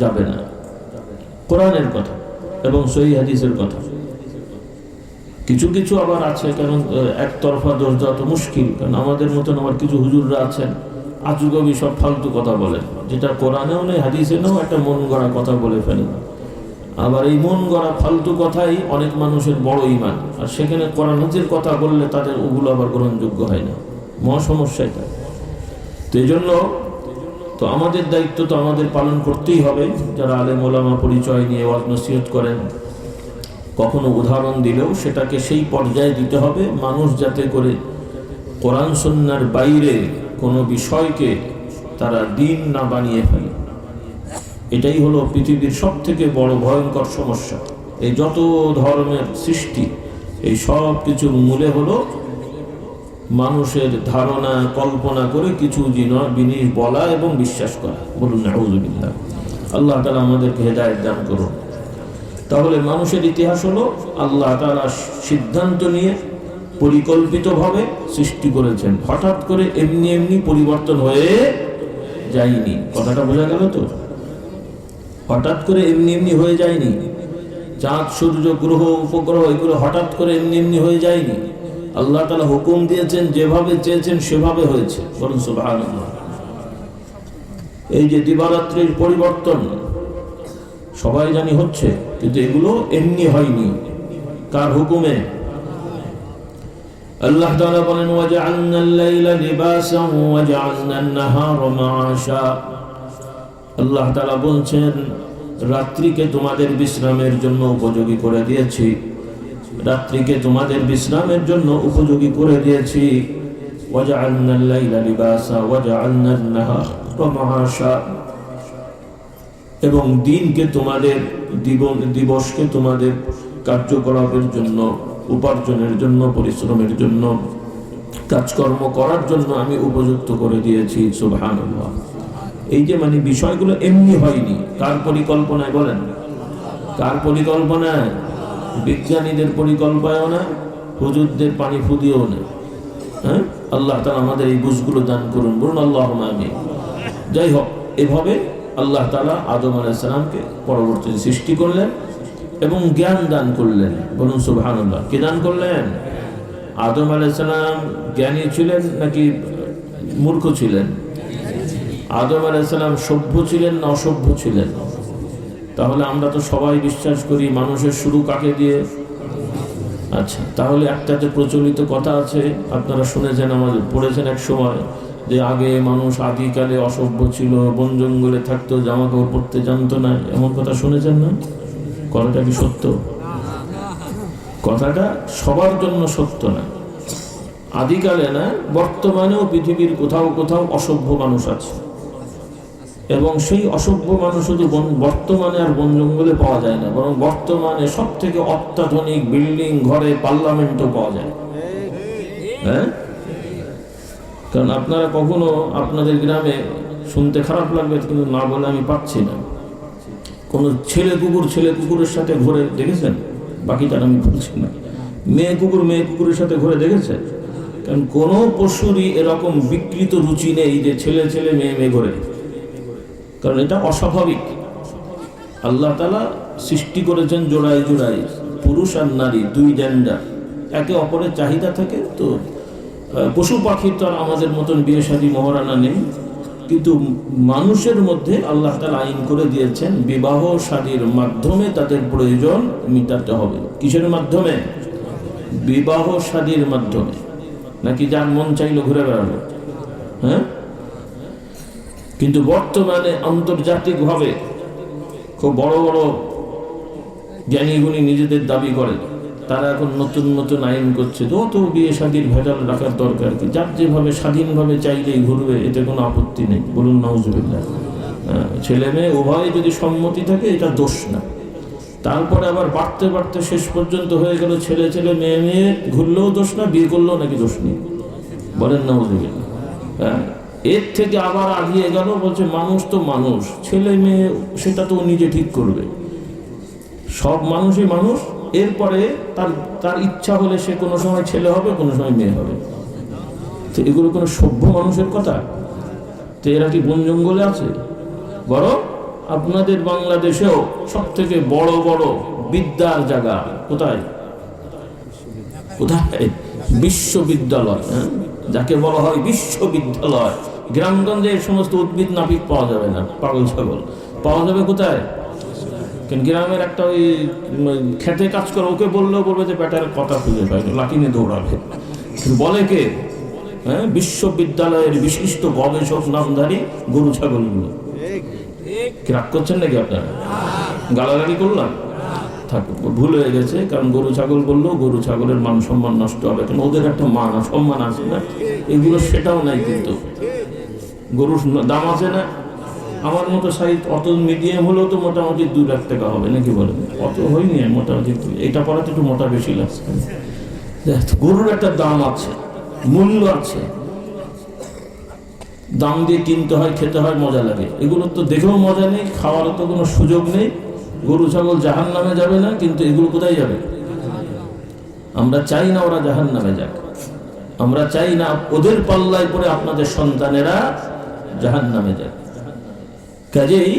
যাবে না। কোরআনের কথা এবং সহিহ হাদিসের কথা। কিছু কিছু আবার আছে, কারণ একতরফা দোষ দেওয়া তো মুশকিল, কারণ আমাদের মতন আবার কিছু হুজুররা আছেন আজুগবি সব ফালতু কথা বলেন, যেটা কোরআনেও নেই হাদিসে নেই, একটা মন গড়া কথা বলে ফেলেন। আবার এই মন গড়া ফালতু কথাই অনেক মানুষের বড় ঈমান, আর সেখানে কোরআন হাদিসের কথা বললে তাদের ওগুলো আবার গ্রহণযোগ্য হয় না। মহা সমস্যা এটা। তো এই জন্য তো আমাদের দায়িত্ব তো আমাদের পালন করতেই হবে। যারা আলেম ওলামা পরিচয় নিয়ে ওয়াজ নসিহত করেন, কখনো উদাহরণ দিলেও সেটাকে সেই পর্যায়ে দিতে হবে মানুষ যাতে করে কোরআন সুন্নাহর বাইরে কোনো বিষয়কে তারা দিন না বানিয়ে ফেলে। এটাই হলো পৃথিবীর সব থেকে বড় ভয়ঙ্কর সমস্যা। এই যত ধর্মের সৃষ্টি, এই সব কিছুর মূলে হলো মানুষের ধারণা কল্পনা করে কিছু জিনিস বলা এবং বিশ্বাস করা। বলুন নাউযুবিল্লাহ। আল্লাহ তাআলা আমাদেরকে হেদায়েত দান করুন। তাহলে মানুষের ইতিহাস হলো আল্লাহ তাআলা সিদ্ধান্ত নিয়ে পরিকল্পিতভাবে সৃষ্টি করেছেন, হঠাৎ করে এমনি এমনি পরিবর্তন হয়ে যায়নি। কথাটা বোঝা গেল তো? হঠাৎ করে এমনি এমনি হয়ে যায়নি। চাঁদ সূর্য গ্রহ উপগ্রহ এগুলো হঠাৎ করে এমনি এমনি হয়ে যায়নি। আল্লাহ তাআলা হুকুম দিয়েছেন, যেভাবে চেয়েছেন সেভাবে হয়েছে। বলুন সুবহানাল্লাহ। এই যে দিবারাত্রির পরিবর্তন সবাই জানি হচ্ছে, কিন্তু এগুলো এমনি হয়নি। কার হুকুমে? আল্লাহ তাআলা বলেন, ওয়াজআলনাল লাইলা লিবাসান ওয়াজআলনান নাহারা মাআশা। আল্লাহ তাআলা বলছেন, রাত্রিকে তোমাদের বিশ্রামের জন্য উপযোগী করে দিয়েছি, রাত্রিকে তোমাদের বিশ্রামের জন্য উপযোগী করে দিয়েছি। ওয়াজআলনাল লাইলা লিবাসা ওয়াজআলনান নাহারা মাআশা। এবং দিনকে তোমাদের, দিবসকে তোমাদের কার্যকলাপের জন্য, উপার্জনের জন্য, পরিশ্রমের জন্য, কাজকর্ম করার জন্য আমি উপযুক্ত করে দিয়েছি। সুবহানাল্লাহ। এই যে মানে বিষয়গুলো এমনি হয়নি। কার পরিকল্পনায় বলেন? কার পরিকল্পনায়? বিজ্ঞানীদের পরিকল্পনায়ও না, হুজুরদের পানি ফুদিয়েও না। হ্যাঁ, আল্লাহ তাআলা আমাদের এই বুঝগুলো দান করুন। বলুন আল্লাহুম্মা আমিন। যাই হোক, এভাবে আল্লাহ তাআলা আদম আলাইহিস সালামকে পরবর্তীতে সৃষ্টি করলেন এবং জ্ঞান দান করলেন। বলুন সুবহানাল্লাহ। কি দান করলেন? আদম আলাইহিস সালাম জ্ঞানী ছিলেন নাকি মূর্খ ছিলেন? আদম আলাইহিস সালাম সভ্য ছিলেন না অসভ্য ছিলেন? তাহলে আমরা তো সবাই বিশ্বাস করি মানুষের শুরু কাকে দিয়ে? আচ্ছা, তাহলে একটা যে প্রচলিত কথা আছে, আপনারা শুনেছেন, আমাদের পড়েছেন এক সময়, যে আগে মানুষ আদিকালে অসভ্য ছিল, বন জঙ্গলে থাকতো, জামা কাপড় পরতে জানতো না, এমন কথা শুনেছেন না? কথাটা কি সত্য? কথাটা সবার জন্য সত্য না। আদিকালে না, বর্তমানেও পৃথিবীর কোথাও কোথাও অসভ্য মানুষ আছে। এবং সেই অসভ্য মানুষ শুধু বর্তমানে আর বন জঙ্গলে পাওয়া যায় না, বরং বর্তমানে সব থেকে অত্যাধুনিক বিল্ডিং ঘরে পার্লামেন্টও পাওয়া যায়। হ্যাঁ, কারণ আপনারা কখনো আপনাদের গ্রামে, শুনতে খারাপ লাগবে কিন্তু না বলে আমি পাচ্ছি না, কোনো ছেলে কুকুরের সাথে ঘুরে দেখেছেন? বাকিটা আমি বলছি না। মেয়ে কুকুরের সাথে ঘুরে দেখেছেন? কারণ কোনো পশুরই এরকম বিকৃত রুচি নেই যে ছেলে মেয়ে ঘুরে, কারণ এটা অস্বাভাবিক। আল্লাহ তাআলা সৃষ্টি করেছেন জোড়ায় জোড়ায়, পুরুষ আর নারী, দুই জেন্ডার, একে অপরের চাহিদা থাকে। তো পশু পাখির তো আর আমাদের মতন বিয়ে শাদী মহারানা নেই, কিন্তু মানুষের মধ্যে আল্লাহ তাআলা আইন করে দিয়েছেন বিবাহ শাদীর মাধ্যমে তাদের প্রয়োজন মিটাতে হবে। কিসের মাধ্যমে? বিবাহ শাদীর মাধ্যমে, নাকি যার মন চাইলো ঘুরে বেড়ালো। হ্যাঁ, কিন্তু বর্তমানে আন্তর্জাতিকভাবে খুব বড় বড় জ্ঞানীগুণী নিজেদের দাবি করে, তারা এখন নতুন আইন করছে। তো বিয়ে শাদীর ভেজাল রাখার দরকার কি? যার যেভাবে স্বাধীনভাবে চাইলেই ঘুরবে, এতে কোনো আপত্তি নেই। বলুন নাউজুবিল্লাহ। ছেলে মেয়ে উভয় যদি সম্মতি থাকে এটা দোষ না। তারপরে আবার বাড়তে শেষ পর্যন্ত হয়ে গেল ছেলে মেয়ে ঘুরলেও দোষ না, বিয়ে করলেও নাকি দোষ নেই। বলেন নাউজুবিল্লাহ। এর থেকে আবার আগিয়ে গেল, বলছে মানুষ তো মানুষ, ছেলে মেয়ে সেটা তো নিজে ঠিক করবে। সব মানুষই মানুষ। এরপরে তার ইচ্ছা হলে সে কোনো সময় ছেলে হবে, কোনো সময় মেয়ে হবে। তো এগুলো কোনো সভ্য মানুষের কথা? তো এরা কি বন জঙ্গলে আছে? বরং আপনাদের বাংলাদেশেও সব থেকে বড় বড় বিদ্যার জায়গা কোথায়? বিশ্ববিদ্যালয়। যাকে বলা হয় বিশ্ববিদ্যালয়। গ্রামগঞ্জে এই সমস্ত উদ্ভিদ নাপিত পাওয়া যাবে না, পাগল ছাগল পাওয়া যাবে কোথায়? কারণ গ্রামের একটা ওই খেতে কাজ করে, ওকে বললেও বলবে যে ব্যাটার কথা খুঁজে পায়, লাঠি নিয়ে দৌড়াবে। বলে কে? হ্যাঁ, বিশ্ববিদ্যালয়ের বিশিষ্ট গবেষক নামধারী গরু ছাগলগুলো। কি রাগ করছেন নাকি আপনারা? গালাগালি করলাম? থাক, ভুল হয়ে গেছে। কারণ গরু ছাগল বললেও গরু ছাগলের মান সম্মান নষ্ট হবে, কারণ ওদের একটা মান সম্মান আছে না, এগুলো সেটাও নাই। কিন্তু গরুর দাম আছে না? আমার মতো সাইজ অত মিডিয়াম হলেও তো মোটামুটি 2 লাখ টাকা হবে, নাকি বলেন? অত হয়নি মোটামুটি, এটা পড়াতে একটু মোটা বেশি লাগছে। গরুর একটা দাম আছে, মূল্য আছে, দাম দিয়ে কিনতে হয়, খেতে হয়, মজা লাগে। এগুলো তো দেখেও মজা নেই, খাওয়ারও তো কোনো সুযোগ নেই। গরু ছাগল জাহান্নামে যাবে না, কিন্তু এগুলো কোথায় যাবে? আমরা চাই না ওরা জাহান্নামে যাক, আমরা চাই না ওদের পাল্লায় পড়ে আপনাদের সন্তানেরা জাহান্নামে যাক। কাজেই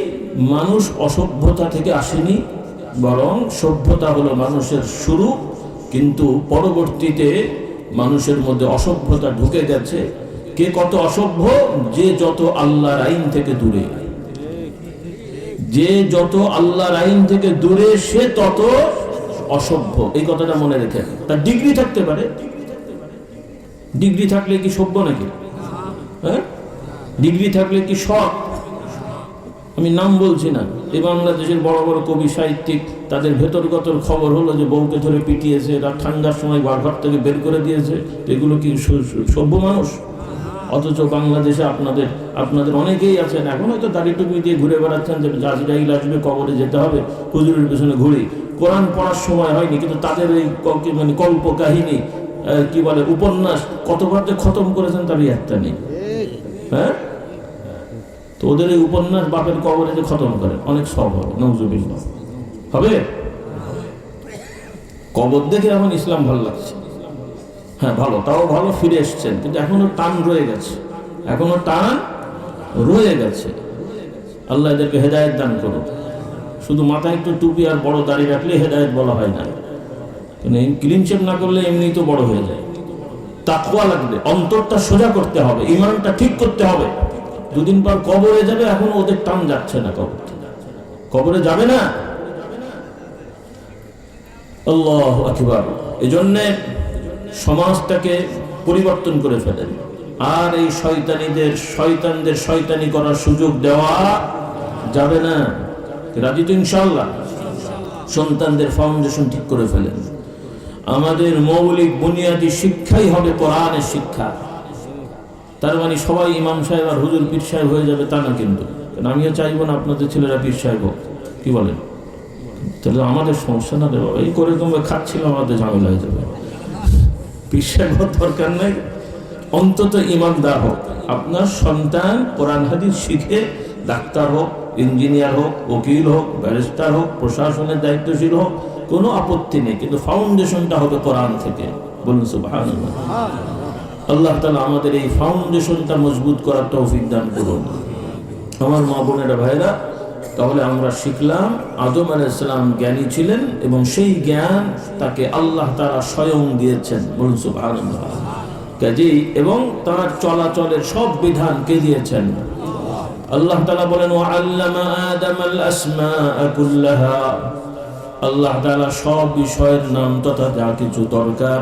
মানুষ অসভ্যতা থেকে আসেনি, বরং সভ্যতা হলো মানুষের শুরু। কিন্তু পরবর্তীতে মানুষের মধ্যে অসভ্যতা ঢুকে গেছে। কে কত অসভ্য? যে যত আল্লাহর আইন থেকে দূরে। যে যত আল্লাহর আইন থেকে দূরে সে তত অসভ্য। এই কথাটা মনে রেখে। তার ডিগ্রি থাকতে পারে, ডিগ্রি থাকলে কি সভ্য নাকি? হ্যাঁ, ডিগ্রি থাকলে কি সৎ? আমি নাম বলছি না। এই বাংলাদেশের বড় বড় কবি সাহিত্যিক, তাদের ভেতরগত খবর হলো যে বউকে ধরে পিটিয়েছে, এরা ঠান্ডার সময় ঘর থেকে বের করে দিয়েছে। এগুলো কি সভ্য মানুষ? অথচ বাংলাদেশে আপনাদের অনেকেই আছেন এখন হয়তো দাড়ি টুপি দিয়ে ঘুরে বেড়াচ্ছেন যে আজরাইল আসবে, কবরে যেতে হবে, হুজুরের পেছনে ঘুরি। কোরআন পড়ার সময় হয়নি, কিন্তু তাদের এই মানে কল্প কাহিনী, কি বলে, উপন্যাস কতবার যে খতম করেছেন তার একটা নেই। হ্যাঁ, তো ওদের এই উপন্যাস বাপের কবরে যে খতম করে অনেক সব হবে, নাউজুবিল্লাহ। হবে? কবর দেখে এখন ইসলাম ভালো লাগছে। হ্যাঁ, ভালো, তাও ভালো, ফিরে এসছেন, কিন্তু এখনো টান রয়ে গেছে। আল্লাহ এদেরকে হেদায়েত দান করুন। শুধু মাথায় একটু টুপি আর বড় দাড়ি রাখলে হেদায়েত বলা হয় না, কিন্তু ক্লিন শেভ না করলে এমনি তো বড় হয়ে যায়। তাকওয়া লাগবে, অন্তরটা সোজা করতে হবে, ঈমানটা ঠিক করতে হবে। 2 দিন পর কবরে যাবে, এখন ওদের টান যাচ্ছে না, কবরে যাবে না। আল্লাহু আকবার। এজন্য সমাজটাকে পরিবর্তন করে ফেলেন, আর এই শয়তানদের শয়তানি করার সুযোগ দেওয়া যাবে না। রাজি তো ইনশাআল্লাহ? সন্তানদের ফাউন্ডেশন ঠিক করে ফেলেন। আমাদের মৌলিক বুনিয়াদী শিক্ষাই হবে কোরআনের শিক্ষা। তার মানে সবাই ইমাম সাহেব আর হুজুর পীর সাহেব হয়ে যাবে তা না, কিন্তু কারণ আমিও চাইবো না আপনাদের ছেলেরা পীর সাহেব হোক, কি বলেন? তাহলে আমাদের সমস্যা না রে বাবা, এই করে তোমরা খাচ্ছিলাম, আমাদের ঝামেলা হয়ে যাবে। পীর সাহেব দরকার নাই, অন্তত ইমানদার হোক। আপনার সন্তান কোরআন হাদিস শিখে ডাক্তার হোক, ইঞ্জিনিয়ার হোক, উকিল হোক, ব্যারিস্টার হোক, প্রশাসনের দায়িত্বশীল হোক, কোনো আপত্তি নেই, কিন্তু ফাউন্ডেশনটা হবে কোরআন থেকে। বলুন সুবহানাল্লাহ। আল্লাহ তাআলা আমাদের এই ফাউন্ডেশনটা মজবুত করার তৌফিক দান করুন। আমার মা বোনেরা ভাইরা, তাহলে আমরা শিখলাম আদম আলাইহিস সালাম জ্ঞানী ছিলেন এবং সেই জ্ঞান তাকে আল্লাহ তাআলা স্বয়ং দিয়েছেন। বলুন সুবহানাল্লাহ। কাজেই এবং তার চলাচলের সব বিধান কে দিয়েছেন? আল্লাহ তাআলা বলেন ওয়াআল্লামা আদামাল আসমাআ কুল্লাহা। আল্লাহ তাআলা সব বিষয়ের নাম তথা যা কিছু দরকার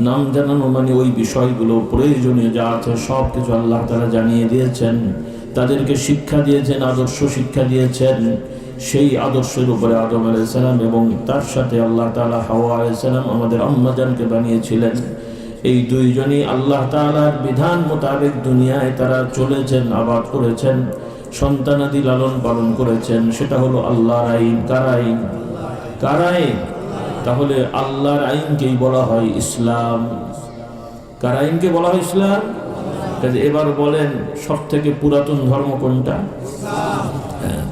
নাম জানানো মানে ওই বিষয়গুলো প্রয়োজনীয় যা আছে সব কিছু আল্লাহ তাআলা জানিয়ে দিয়েছেন, তাদেরকে শিক্ষা দিয়েছেন, আদর্শ শিক্ষা দিয়েছেন। সেই আদর্শের উপরে আদম আলাইহিস সালাম এবং তার সাথে আল্লাহ তাআলা হাওয়া আলাইহিস সালাম আমাদের আম্মা জানকে বানিয়েছিলেন। এই দুইজনই আল্লাহ তাআলার বিধান মোতাবেক দুনিয়ায় তারা চলেছেন, আবাদ করেছেন, সন্তানাদি লালন পালন করেছেন। সেটা হলো আল্লাহর আইন। কার আইন? কার আইন? তাহলে আল্লাহর আইনকেই বলা হয় ইসলাম। কার আইনকে বলা হয় ইসলাম? এবার বলেন সব থেকে পুরাতন ধর্ম কোনটা? হ্যাঁ,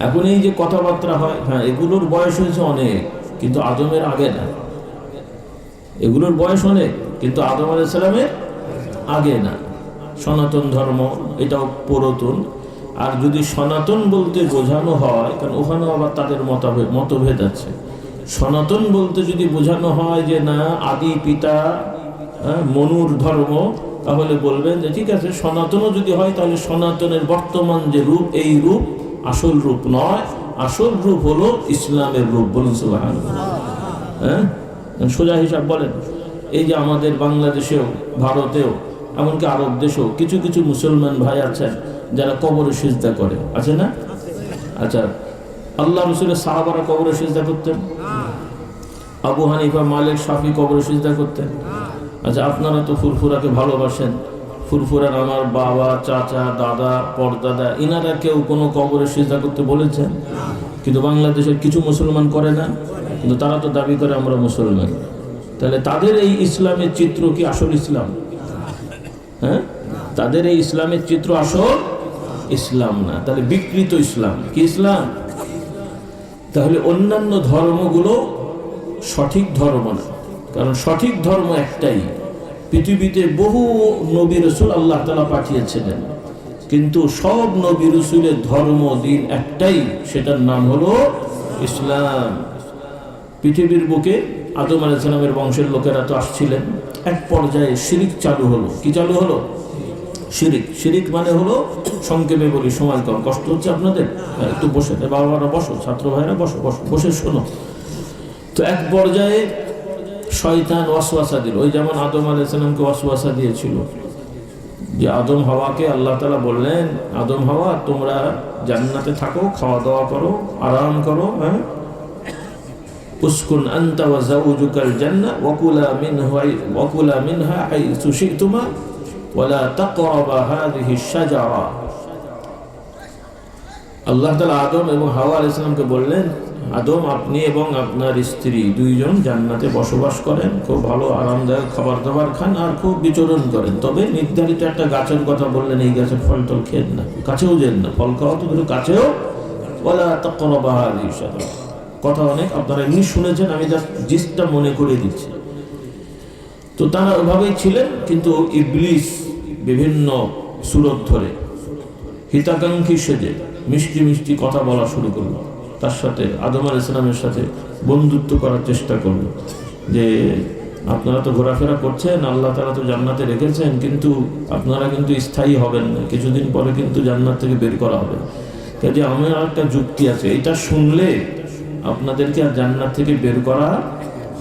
এখন এই যে কথাবার্তা হয়, হ্যাঁ এগুলোর বয়স হয়েছে অনেক, কিন্তু আদমের আগে না। এগুলোর বয়স অনেক, কিন্তু আদম আলাইহিস সালামের আগে না। সনাতন ধর্ম এটাও পুরাতন। আর যদি সনাতন বলতে বোঝানো হয়, কারণ ওখানেও আবার তাদের মতভেদ আছে। সনাতন বলতে যদি বোঝানো হয় যে না আদি পিতা মনুর ধর্ম, তাহলে বলবেন যে ঠিক আছে, সনাতনও যদি হয় তাহলে সনাতনের বর্তমান যে রূপ, এই রূপ আসল রূপ নয়, আসল রূপ হলো ইসলামের রূপ। বলুন সুবহানাল্লাহ। হ্যাঁ, সোজা হিসাব বলেন, এই যে আমাদের বাংলাদেশেও, ভারতেও, এমনকি আরব দেশেও কিছু কিছু মুসলমান ভাই আছেন যারা কবরে সিজদা করে, আছে না? আচ্ছা, আল্লাহ রাসূলের সাহাবারা কবরে সিজদা করতেন? আবু হানিফা, মালিক, শাফি কবরে সিজদা করতেন? আচ্ছা, আপনারা তো ফুরফুরাকে ভালোবাসেন। ফুরফুরার আমার বাবা, চাচা, দাদা, পরদাদা, ইনারা কেউ কোনো কবরে সিজদা করতে বলেছেন? কিন্তু বাংলাদেশের কিছু মুসলমান করে না, কিন্তু তারা তো দাবি করে আমরা মুসলমান। তাহলে তাদের এই ইসলামের চিত্র কি আসল ইসলাম? হ্যাঁ, তাদের এই ইসলামের চিত্র আসল ইসলাম না, তাহলে বিকৃত ইসলাম। কি ইসলাম? তাহলে অন্যান্য ধর্মগুলো সঠিক ধর্ম না, কারণ সঠিক ধর্ম একটাই। পৃথিবীতে বহু নবী রাসূল আল্লাহ তাআলা পাঠিয়েছিলেন, কিন্তু সব নবী রাসূলের ধর্ম দিন একটাই, সেটার নাম হলো ইসলাম। পৃথিবীর বুকে আদম আলাইহিস সালামের বংশের লোকেরা তো আসছিলেন, এক পর্যায়ে শিরিক চালু হলো। কি চালু হলো? শিরিক। শিরিক মানে হলো, সংক্ষেপে বলি, সময় কম, কষ্ট হচ্ছে আপনাদের, একটু বসে, বাবারা বসো, ছাত্র ভাইরা বসো, বসো, বসে শোনো। তো এক পর্যায়ে শয়তান ওয়াসওয়াসা দিল, ওই যেমন আদম আলাইহিস সালামকে ওয়াসওয়াসা দিয়েছিল যে আদম হাওয়াকে আল্লাহ তাআলা বললেন, আদম হাওয়া তোমরা জান্নাতে থাকো, খাওয়া দাওয়া করো, আরাম করো, হ্যাঁ, উসকুন আনতা ওয়া যাওজুকাল জান্নাহ ওয়া কুলা মিনহা হাইসু শি'তুমা ওয়া লা তাকরাবা হাযিহি আশ-শাজারা। আল্লাহ তাআলা আদম এবং হাওয়া আলাইহিস সালামকে বললেন, আদম আপনি এবং আপনার স্ত্রী দুইজন জান্নাতে বসবাস করেন, খুব ভালো আরামদায়ক খাবার দাবার খান আর খুব বিচরণ করেন, তবে নির্ধারিত একটা গাছের কথা বললেন, এই গাছের ফল টল খেন না, কাছেও যেন না, ফল খাওয়া তো ধরো কাছেও, ওয়ালা তাকরাবা হাযিহি আশ-শাজারা। কথা অনেক আপনারা এমনি শুনেছেন, আমি জাস্ট জিসটা মনে করে দিচ্ছি। তো তারা ওইভাবেই ছিলেন, কিন্তু ইবলিস বিভিন্ন সুরত ধরে হিতাকাঙ্ক্ষী সেজে মিষ্টি মিষ্টি কথা বলা শুরু করলো, তার সাথে আদম আলাইহিস সালামের সাথে বন্ধুত্ব করার চেষ্টা করলো যে আপনারা তো ঘোরাফেরা করছেন, আল্লাহ তাআলা তো জান্নাতে রেখেছেন, কিন্তু আপনারা কিন্তু স্থায়ী হবেন না, কিছুদিন পরে কিন্তু জান্নাত থেকে বের করা হবে। কাজে আমার একটা যুক্তি আছে, এটা শুনলে আপনাদেরকে আর জান্নাত থেকে বের করা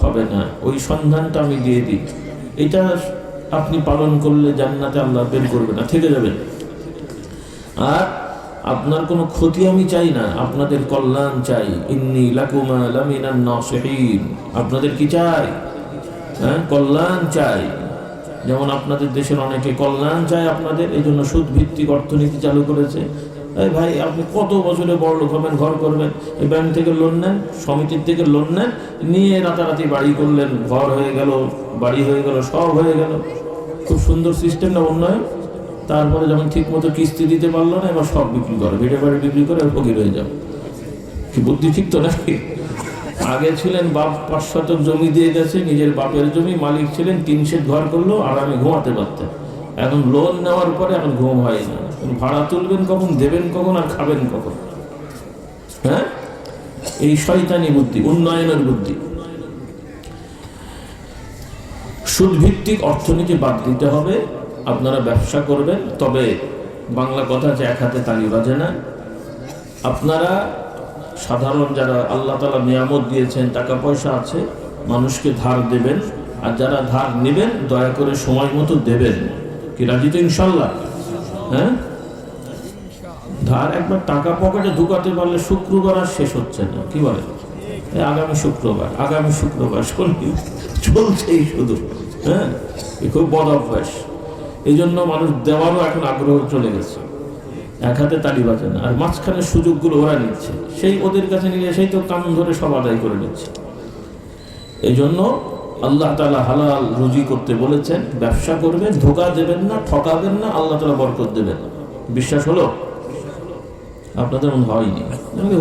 হবে না, ওই সন্ধানটা আমি দিয়ে দিই, এটা আপনি পালন করলে জান্নাতে আল্লাহ বের করবে না, থেকে যাবেন। আর আপনার কোনো ক্ষতি আমি চাই না, আপনাদের কল্যাণ চাই। ইন্নী লাকুমা লামিনান নাসিহিন। আপনাদের কি চাই? হ্যাঁ, কল্যাণ চাই। যেমন আপনাদের দেশের অনেকে কল্যাণ চায় আপনাদের, এই জন্য সুদ ভিত্তিক অর্থনীতি চালু করেছে। এই ভাই আপনি কত বছরে বড় লোক হবেন, ঘর করবেন, এই ব্যাংক থেকে লোন নেন, সমিতির থেকে লোন নেন, নিয়ে রাতারাতি বাড়ি করলেন, ঘর হয়ে গেল, বাড়ি হয়ে গেল, সব হয়ে গেল, খুব সুন্দর সিস্টেম না উন্নয়ন। তারপরে যখন ঠিক মতো কিস্তি দিতে পারলো না, এবার সব বিক্রি করে, ভিড়ে বাড়ি বিক্রি করে ফকির হয়ে যাও। কি বুদ্ধি ঠিক তো নাকি? আগে ছিলেন বাপ 5 শতক জমি দিয়ে গেছে, নিজের বাপের জমি, মালিক ছিলেন, 3 শেড ঘর করলো, আরামে ঘুমাতে পারতেন। এখন লোন নেওয়ার পরে এখন ঘুম হয় না, ভাড়া তুলবেন কখন, দেবেন কখন, আর খাবেন কখন? হ্যাঁ, এই শয়তানি বুদ্ধি, উন্নয়নের বুদ্ধি। সুদ ভিত্তিক অর্থনীতি বাদ দিতে হবে। আপনারা ব্যবসা করবেন, তবে বাংলা কথা আছে, এক হাতে তালি বাজে না। আপনারা সাধারণ যারা আল্লাহ তাআলা নিয়ামত দিয়েছেন, টাকা পয়সা আছে, মানুষকে ধার দেবেন, আর যারা ধার নেবেন দয়া করে সময় মতো দেবেন। কি রাজি তো ইনশাল্লাহ? হ্যাঁ, ধার একবার টাকা পকেটে ঢুকাতে পারলে শুক্রবার আর শেষ হচ্ছে না। কি বলে? আগামী শুক্রবার শনি চলছেই শুধু। হ্যাঁ, খুব বদ অভ্যাস। এই জন্য মানুষ দেওয়ারও এখন আগ্রহ চলে গেছে, এক হাতে তালি বাজে না। আর মাঝখানে সুযোগগুলো ওরা নিচ্ছে, সেই ওদের কাছে নিয়ে সেই তো কান ধরে সব আদায় করে নিচ্ছে। এই জন্য আল্লাহ তাআলা হালাল রুজি করতে বলেছেন, ব্যবসা করবেন, ধোঁকা দেবেন না, ঠকাবেন না, আল্লাহ তাআলা বরকত দেবেন। বিশ্বাস হলো? আপনাদের মনে হয়নি?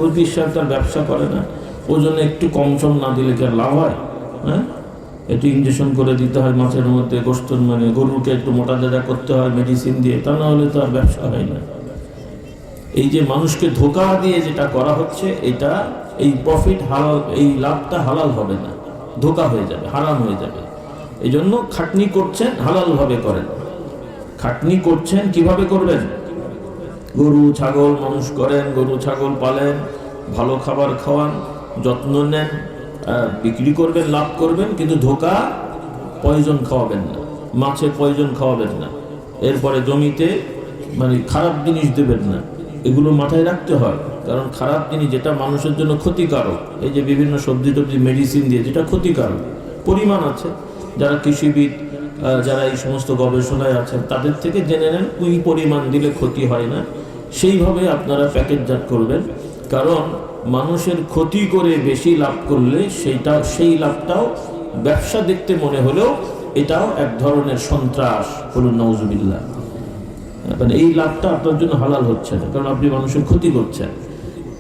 হুজুর সাহেব তার ব্যবসা করে না, ওই জন্য একটু কম সম না দিলে কি আর লাভ হয়? হ্যাঁ, একটু ইঞ্জেকশন করে দিতে হয় মাছের মধ্যে, গোশত মানে গরুকে একটু মোটা দাদা করতে হয় মেডিসিন দিয়ে, তা না হলে তো আর ব্যবসা হয় না। এই যে মানুষকে ধোঁকা দিয়ে যেটা করা হচ্ছে, এটা এই প্রফিট হালাল, এই লাভটা হালাল হবে না, ধোঁকা হয়ে যাবে, হারাম হয়ে যাবে। এই জন্য খাটনি করছেন, হালাল ভাবে করেন। খাটনি করছেন, কিভাবে করবেন? গরু ছাগল মানুষ করেন, গরু ছাগল পালেন, ভালো খাবার খাওয়ান, যত্ন নেন, বিক্রি করবেন, লাভ করবেন, কিন্তু ধোঁকা, পয়জন খাওয়াবেন না, মাছে পয়জন খাওয়াবেন না, এরপরে জমিতে মানে খারাপ জিনিস দেবেন না। এগুলো মাথায় রাখতে হয়, কারণ খারাপ জিনিস যেটা মানুষের জন্য ক্ষতিকারক, এই যে বিভিন্ন সবজি টবজি মেডিসিন দিয়ে যেটা ক্ষতিকারক, পরিমাণ আছে। যারা কৃষিবিদ, যারা এই সমস্ত গবেষণায় আছেন, তাদের থেকে জেনে নেন ওই পরিমাণ দিলে ক্ষতি হয় না, সেইভাবে আপনারা প্যাকেটজাত করবেন। কারণ মানুষের ক্ষতি করে বেশি লাভ করলে সেই লাভটাও ব্যবসা দেখতে মনে হলেও এটাও এক ধরনের সন্ত্রাস। বলুন নাউজুবিল্লাহ। মানে এই লাভটা আপনার জন্য হালাল হচ্ছে না, কারণ আপনি মানুষের ক্ষতি করছেন।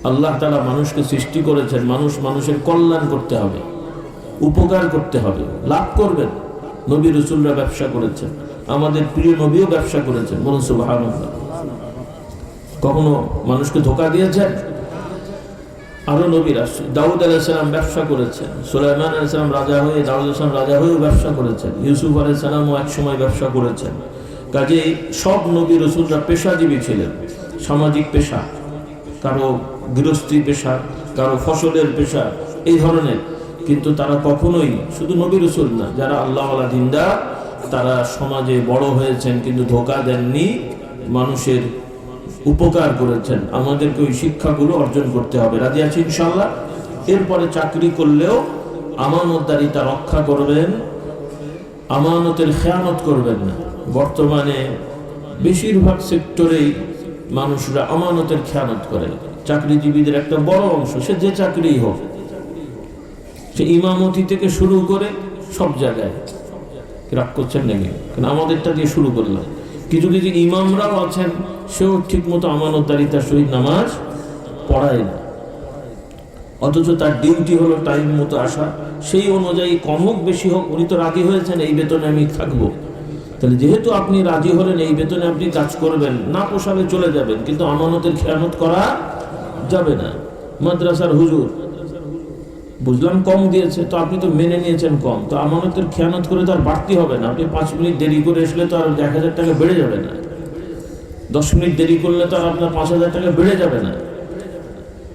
আল্লাহ তাআলা মানুষকে সৃষ্টি করেছেন, মানুষের কল্যাণ করতে হবে, উপকার করতে হবে, লাভ করবেন। নবী রাসূলরা ব্যবসা করেছেন, আমাদের প্রিয় নবীও ব্যবসা করেছেন। বলুন সুবহানাল্লাহ। কখনো মানুষকে ধোঁকা দিয়েছেন? আরো নবীরা, দাউদ আলাইহিস সালাম ব্যবসা করেছেন, সুলাইমান আলাইহিস সালাম রাজা হয়ে, দাউদ আলাইহিস সালাম রাজা হয়েও ব্যবসা করেছেন, ইউসুফ আলাইহিস সালামও এক সময় ব্যবসা করেছেন। কাজেই সব নবী রাসূলরা পেশাজীবী ছিলেন, সামাজিক পেশা, কারো গৃহস্থী পেশা, কারো ফসলের পেশা, এই ধরনের। কিন্তু তারা কখনোই শুধু নবী রাসূল না, যারা আল্লাহওয়ালা দিনদার, তারা সমাজে বড় হয়েছেন কিন্তু ধোঁকা দেননি, মানুষের উপকার করেছেন। আমাদেরকে ওই শিক্ষাগুলো অর্জন করতে হবে। রাজি আছি ইনশাআল্লাহ? এরপরে চাকরি করলেও আমানতদারিতা রক্ষা করবেন, আমানতের খেয়ানত করবেন না। বর্তমানে বেশিরভাগ সেক্টরেই মানুষরা আমানতের খেয়ানত করে। চাকরিজীবীদের একটা বড় অংশ, সে যে চাকরিই হোক, সে ইমামতি থেকে শুরু করে সব জায়গায়। রাগ করছেন নাকি? কারণ আমাদেরটা দিয়ে শুরু করলাম। কিছু কিছু ইমামরাও আছেন, সেও ঠিক মতো আমানতদারিতার সহিত নামাজ পড়ায় না, অথচ তার ডিউটি হলো টাইম মতো আসা। সেই অনুযায়ী কম হোক বেশি হোক, উনি তো রাজি হয়েছেন এই বেতনে আমি থাকবো। তাহলে যেহেতু আপনি রাজি হলেন এই বেতনে আপনি কাজ করবেন, না পোষালে চলে যাবেন, কিন্তু আমানতের খেয়ানত করা যাবে না। মাদ্রাসার হুজুর বুঝলাম কম দিয়েছে, তো আপনি তো মেনে নিয়েছেন কম, তো আমানতের খেয়ানত করে তো আর বাড়তি হবে না। আপনি 5 মিনিট দেরি করে আসলে তো আর 1000 টাকা বেড়ে যাবে না, 10 মিনিট দেরি করলে তো আর আপনার 5000 টাকা বেড়ে যাবে না।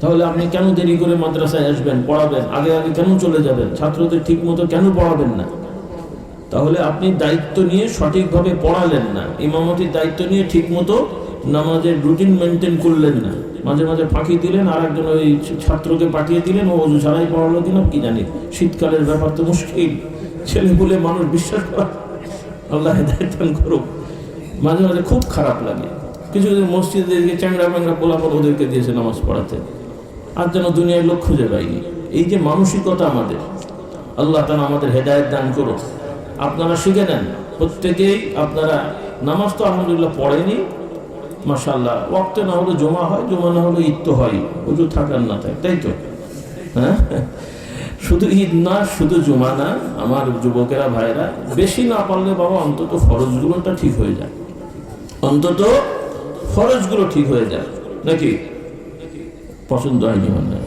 তাহলে আপনি কেন দেরি করে মাদ্রাসায় আসবেন, পড়াবেন, আগে আগে কেন চলে যাবেন, ছাত্রদের ঠিক মতো কেন পড়াবেন না? তাহলে আপনি দায়িত্ব নিয়ে সঠিকভাবে পড়ালেন না, ইমামতির দায়িত্ব নিয়ে ঠিক মতো নামাজের রুটিন মেনটেন করলেন না, মাঝে মাঝে ফাঁকি দিলেন, আর একজন ওই ছাত্রকে পাঠিয়ে দিলেন, ও ওযু ছাড়াই পড়ালো কিনা কি জানি। শীতকালের ব্যাপার তো মুশকিল, ছেলে বলে মানুষ বিশ্বাস করা, আল্লাহ হেদায়েত দান করুক। মাঝে মাঝে খুব খারাপ লাগে, কিছু কিছু মসজিদে চ্যাংড়া ম্যাংড়া পোলাপন ওদেরকে দিয়েছে নামাজ পড়াতে, আর যেন দুনিয়ায় লোক খুঁজে পাইনি। এই যে মানসিকতা আমাদের, আল্লাহ তাআলা আমাদের হেদায়েত দান করুন। আপনারা শিখে নেন প্রত্যেকেই। আপনারা নামাজ তো আলহামদুলিল্লাহ পড়েনি, মাশাআল্লাহ, ওয়াক্তে না হলে জমা হয়, জমা না হলে ঈদ তো হয়, ওজু থাকার না থাকে, তাই তো? হ্যাঁ, শুধু ঈদ না, শুধু জুমা না, আমার যুবকেরা ভাইরা, বেশি না পারলে বাবা অন্তত ফরজগুলোটা ঠিক হয়ে যায়, অন্তত ফরজগুলো ঠিক হয়ে যায়, নাকি? পছন্দ হয়নি মানে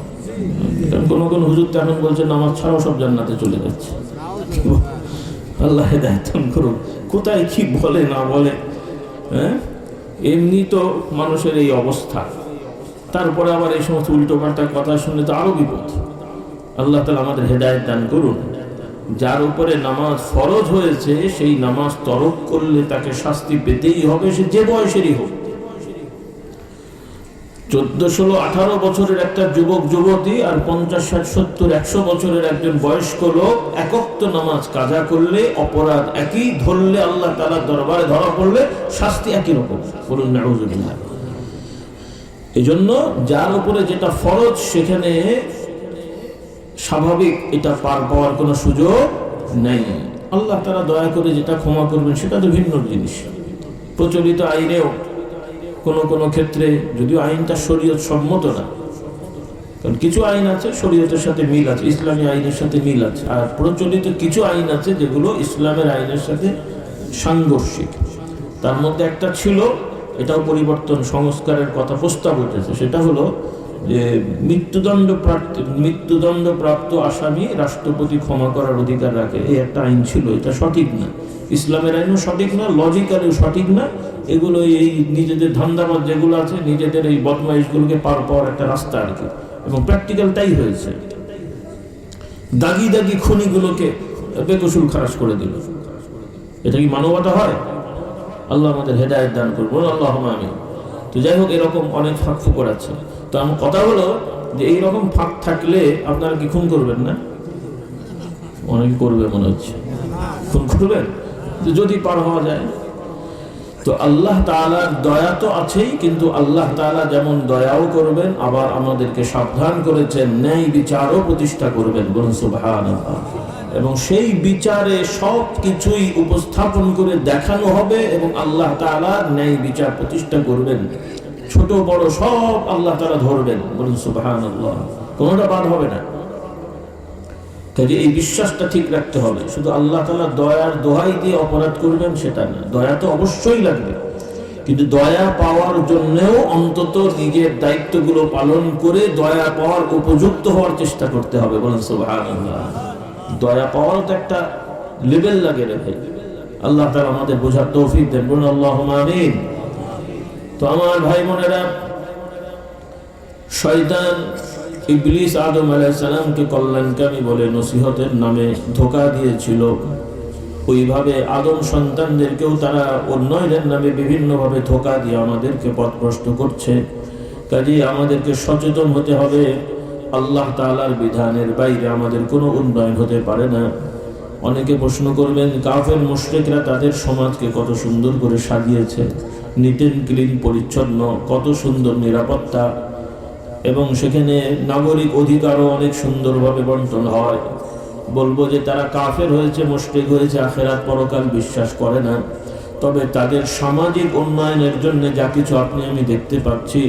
কোন কোন হুজুর তো এখন বলছে নামাজ ছাড়াও সব জান্নাতে চলে যাচ্ছে। আল্লাহ হেদায়েত করুন, কোথায় কি বলে না বলে। হ্যাঁ, এমনি তো মানুষের এই অবস্থা, তারপরে আবার এই সমস্ত উল্টো পাল্টা কথা শুনলে তো আরো বিপদ। আল্লাহ তাআলা আমাদের হেদায়েত দান করুন। যার উপরে নামাজ ফরজ হয়েছে সেই নামাজ তরক করলে তাকে শাস্তি পেতেই হবে, সে যে বয়সেরই হোক। 14, 16, 18 বছরের একটা যুবক যুবতী আর 50, 60, 70, 100 বছরের একজন বয়স্ক লোক একক তো নামাজ কাজা করলে অপরাধ একই, ধরলে আল্লাহ তাআলার দরবারে ধরা পড়লে শাস্তি একই রকম। বলুন নাউযুবিল্লাহ। এজন্য যার উপরে যেটা ফরজ সেখানে স্বাভাবিক এটা পার পাওয়ার কোনো সুযোগ নেই। আল্লাহ তাআলা দয়া করে যেটা ক্ষমা করবেন সেটা তো ভিন্ন জিনিস। প্রচলিত আইনেও কোনো কোনো ক্ষেত্রে, যদিও আইনটা শরীয়ত সম্মত না, কারণ কিছু আইন আছে শরীয়তের সাথে মিল আছে, ইসলামী আইনের সাথে মিল আছে, আর প্রচলিত কিছু আইন আছে যেগুলো ইসলামের আইনের সাথে সাংঘর্ষিক। তার মধ্যে একটা ছিল, এটাও পরিবর্তন সংস্কারের কথা প্রস্তাব উঠেছে, সেটা হলো যে মৃত্যুদণ্ডপ্রাপ্ত আসামি রাষ্ট্রপতি ক্ষমা করার অধিকার রাখে, এই একটা আইন ছিল। এটা সঠিক না, ইসলামের আইনও সঠিক না, লজিক্যালিও সঠিক না। এগুলো এই নিজেদের ধান্দাবাদ যেগুলো আছে, নিজেদের এই বদমাইশগুলোকে পার পাওয়ার একটা রাস্তা আর কি, এবং প্র্যাকটিক্যাল তাই হয়েছে। দাগি দাগি খুনিগুলোকে বেকসুর খালাস করে দিল। এটা কি মানবতা হয়? আল্লাহ আমাদের হেদায়েত দান করুন, আল্লাহুম্মা আমিন। তো যাই হোক, এরকম অনেক ফাঁক ফুকর আছে। তো আমার কথা হলো যে এইরকম ফাঁক থাকলে আপনারা কি খুন করবেন না? অনেকে করবে মনে হচ্ছে, খুন করবেন যদি পার হওয়া যায়। তো আল্লাহ তাআলার দয়া তো আছেই, কিন্তু আল্লাহ তাআলা যেমন দয়াও করবেন, আবার আমাদেরকে সাবধান করেছেন ন্যায় বিচারও প্রতিষ্ঠা করবেন। বলুন সুবহানাল্লাহ। এবং সেই বিচারে সব কিছুই উপস্থাপন করে দেখানো হবে, এবং আল্লাহ তাআলা ন্যায় বিচার প্রতিষ্ঠা করবেন। ছোট বড় সব আল্লাহ তাআলা ধরবেন। বলুন সুবহানাল্লাহ। কোনোটা বাদ হবে না। কাজে এই বিশ্বাসটা ঠিক রাখতে হবে। শুধু আল্লাহ তাআলা দয়ার দোহাই দিয়ে অপরাধ করবেন সেটা না, দয়া তো অবশ্যই লাগবে, কিন্তু দয়া পাওয়ার জন্যও অন্তত নিজের দায়িত্বগুলো পালন করে দয়া পাওয়ার উপযুক্ত হওয়ার চেষ্টা করতে হবে। বলুন সুবহানাল্লাহ। দয়া পাওয়ার তো একটা লেভেল লাগে রে ভাই। আল্লাহ তাআলা আমাদের বোঝার তৌফিক দেন। বলুন আল্লাহুম্মা আমিন। তো আমার ভাই বোনেরা, শয়তান ইবলিস আদম আলাইহিস সালামকে কল্যাণকামী বলে নসিহতের নামে ধোঁকা দিয়েছিল। ওইভাবে আদম সন্তানদেরকেও তারা উন্নয়নের নামে বিভিন্নভাবে ধোঁকা দিয়ে আমাদেরকে পথভ্রষ্ট করছে। কাজেই আমাদেরকে সচেতন হতে হবে। আল্লাহ তাআলার বিধানের বাইরে আমাদের কোনো উন্নয়ন হতে পারে না। অনেকে প্রশ্ন করবেন, কাফের মুশরিকরা তাদের সমাজকে কত সুন্দর করে সাজিয়েছে, নিট এন্ড ক্লিন, পরিচ্ছন্ন, কত সুন্দর নিরাপত্তা, এবং সেখানে নাগরিক অধিকারও অনেক সুন্দরভাবে বন্টন হয়। বলবো যে তারা কাফের হয়েছে, মুশরিক হয়েছে, আখিরাত পরকাল বিশ্বাস করে না। তবে তাদের সামাজিক উন্নয়নের জন্য যা কিছু আপনি আমি দেখতে পাচ্ছি,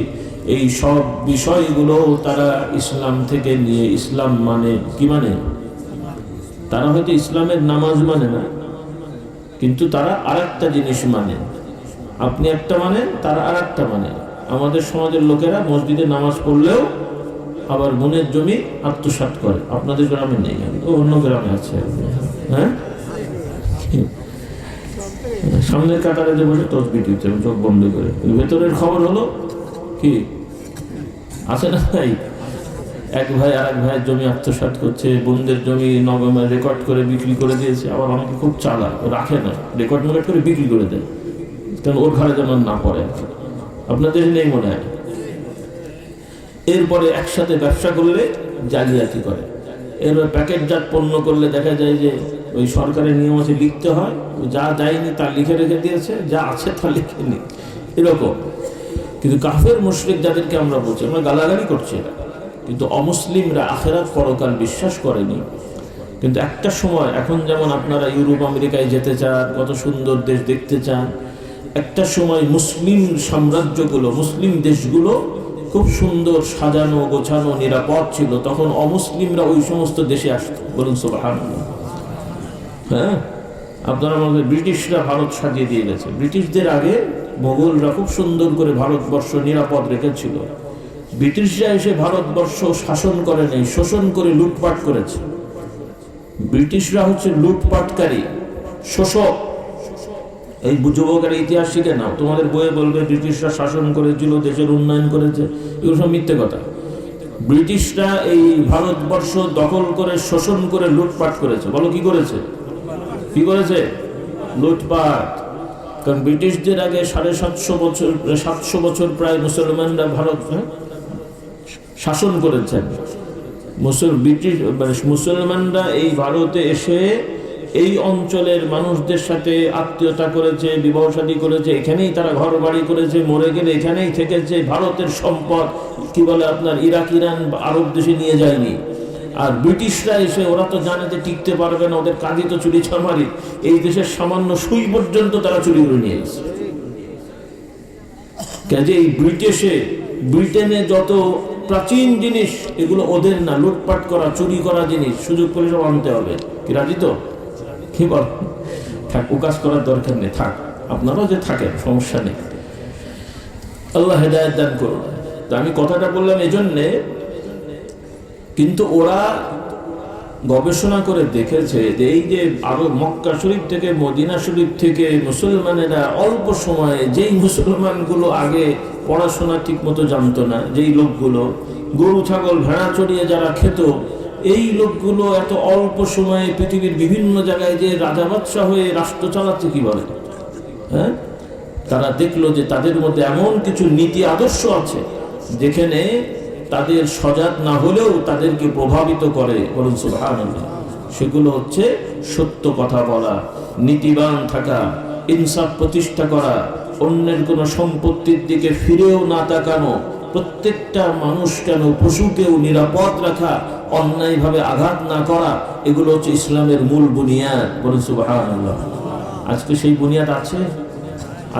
এই সব বিষয়গুলো তারা ইসলাম থেকে নিয়ে, ইসলাম মানে কি মানে, তারা হয়তো ইসলামের নামাজ মানে না, কিন্তু তারা আরেকটা জিনিস মানে। আপনি একটা মানেন, তারা আরেকটা মানে। আমাদের সমাজের লোকেরা মসজিদে নামাজ পড়লেও আবার বোনের জমি আত্মসাৎ করে। আপনাদের গ্রামে নেই, অন্য গ্রামে আছে। হ্যাঁ, সামনের কাতারে যে বসে তসবিহ দিচ্ছে চোখ বন্ধ করে, ভেতরের খবর হলো কি আছে না ভাই? এক ভাই আর এক ভাইয়ের জমি আত্মসাৎ করছে, বোনদের জমি নবমে রেকর্ড করে বিক্রি করে দিয়েছে। আবার আমাকে খুব চালাক, রাখে না, রেকর্ড করে বিক্রি করে দেয়, কারণ ওর ঘরে যেন না পড়ে। আপনাদের নেই মনে হয়? এরপরে একসাথে ব্যবসা করলে জালিয়াতি করে। এরপর প্যাকেটজাত পণ্য করলে দেখা যায় যে ওই সরকারের নিয়ম আছে, লিখতে হয়, যা যায়নি তা লিখে রেখে দিয়েছে, যা আছে তা লিখে নি। এরকম কিন্তু কাফের মুশরিক যাদেরকে আমরা বলছি, আমরা গালাগালি করছি না, কিন্তু অমুসলিমরা আখিরাত পরকাল বিশ্বাস করেনি। কিন্তু একটা সময়, এখন যেমন আপনারা ইউরোপ আমেরিকায় যেতে চান, কত সুন্দর দেশ দেখতে চান, একটা সময় মুসলিম সাম্রাজ্যগুলো, মুসলিম দেশগুলো খুব সুন্দর সাজানো গোছানো নিরাপদ ছিল, তখন অমুসলিমরা ওই সমস্ত দেশে আসত। বলুন সুবহানাল্লাহ। হ্যাঁ, আপনারা আমাদের ব্রিটিশরা ভারত সাজিয়ে দিয়ে গেছে। ব্রিটিশদের আগে মোগলরা খুব সুন্দর করে ভারতবর্ষ নিরাপদ রেখেছিল। ব্রিটিশরা এসে ভারতবর্ষ শাসন করে নেই, শোষণ করে লুটপাট করেছে। ব্রিটিশরা হচ্ছে লুটপাটকারী, শোষক। এই যুবকের ইতিহাস শিখে নাও, তোমাদের বইয়ে বলবে ব্রিটিশরা শাসন করেছিল, দেশের উন্নয়ন করেছে, এগুলো সব মিথ্যে কথা। ব্রিটিশরা এই ভারতবর্ষ দখল করে শোষণ করে লুটপাট করেছে। বলো কি করেছে? কি করেছে? লুটপাট। কারণ ব্রিটিশদের আগে 750 বছর প্রায় মুসলমানরা ভারত শাসন করেছেন। মুসলমানরা এই ভারতে এসে এই অঞ্চলের মানুষদের সাথে আত্মীয়তা করেছে, বিবাহ শাদী করেছে, এখানেই তারা ঘর বাড়ি করেছে, মরে গেলে এখানেই থেকেছে। ভারতের সম্পদ কি বলে আপনার ইরাক, ইরান, আরব দেশে নিয়ে যায়নি। আর ব্রিটিশরা এসে, ওরা তো জানে যে টিকতে পারবে না, ওদের কাজই তো চুরি চামারি, এই দেশের সামান্য সুই পর্যন্ত তারা চুরি করে নিয়ে গেছে। কাজে এই ব্রিটেনে যত প্রাচীন জিনিস, এগুলো ওদের না, লুটপাট করা, চুরি করা জিনিস, সুযোগ করে সব আনতে হবে। কি রাজি তো? কি বল? থাক, উকাস করার দরকার নেই, থাক, আপনারাও যে থাকেন, সমস্যা নেই। আল্লাহ হেদায়েত দান করুন। তো আমি কথাটা বললাম এজন্যে, কিন্তু ওরা গবেষণা করে দেখেছে যে এই যে আরো মক্কা শরীফ থেকে, মদিনা শরীফ থেকে মুসলমানেরা অল্প সময়ে, যেই মুসলমানগুলো আগে পড়াশোনা ঠিক মতো জানতো না, যেই লোকগুলো গরু ছাগল ভেড়া চড়িয়ে যারা খেত, এই লোকগুলো এত অল্প সময়ে পৃথিবীর বিভিন্ন জায়গায় যে রাজা বাদশাহ হয়ে রাষ্ট্র চালাচ্ছে, কি বলে? হ্যাঁ, তারা দেখলো যে তাদের মধ্যে এমন কিছু নীতি আদর্শ আছে যেখানে তাদের সজাগ না হলেও তাদেরকে প্রভাবিত করে। বলুন সুবহানাল্লাহ। সেগুলো হচ্ছে সত্য কথা বলা, নীতিবান থাকা, ইনসাফ প্রতিষ্ঠা করা, অন্যের কোনো সম্পত্তির দিকে ফিরেও না তাকানো, প্রত্যেকটা মানুষ কেন পশুকেও নিরাপদ রাখা, অন্যায়ভাবে আঘাত না করা, এগুলো হচ্ছে ইসলামের মূল বুনিয়াদ। বলুন সুবহানাল্লাহ। আজকে সেই বুনিয়াদ আছে?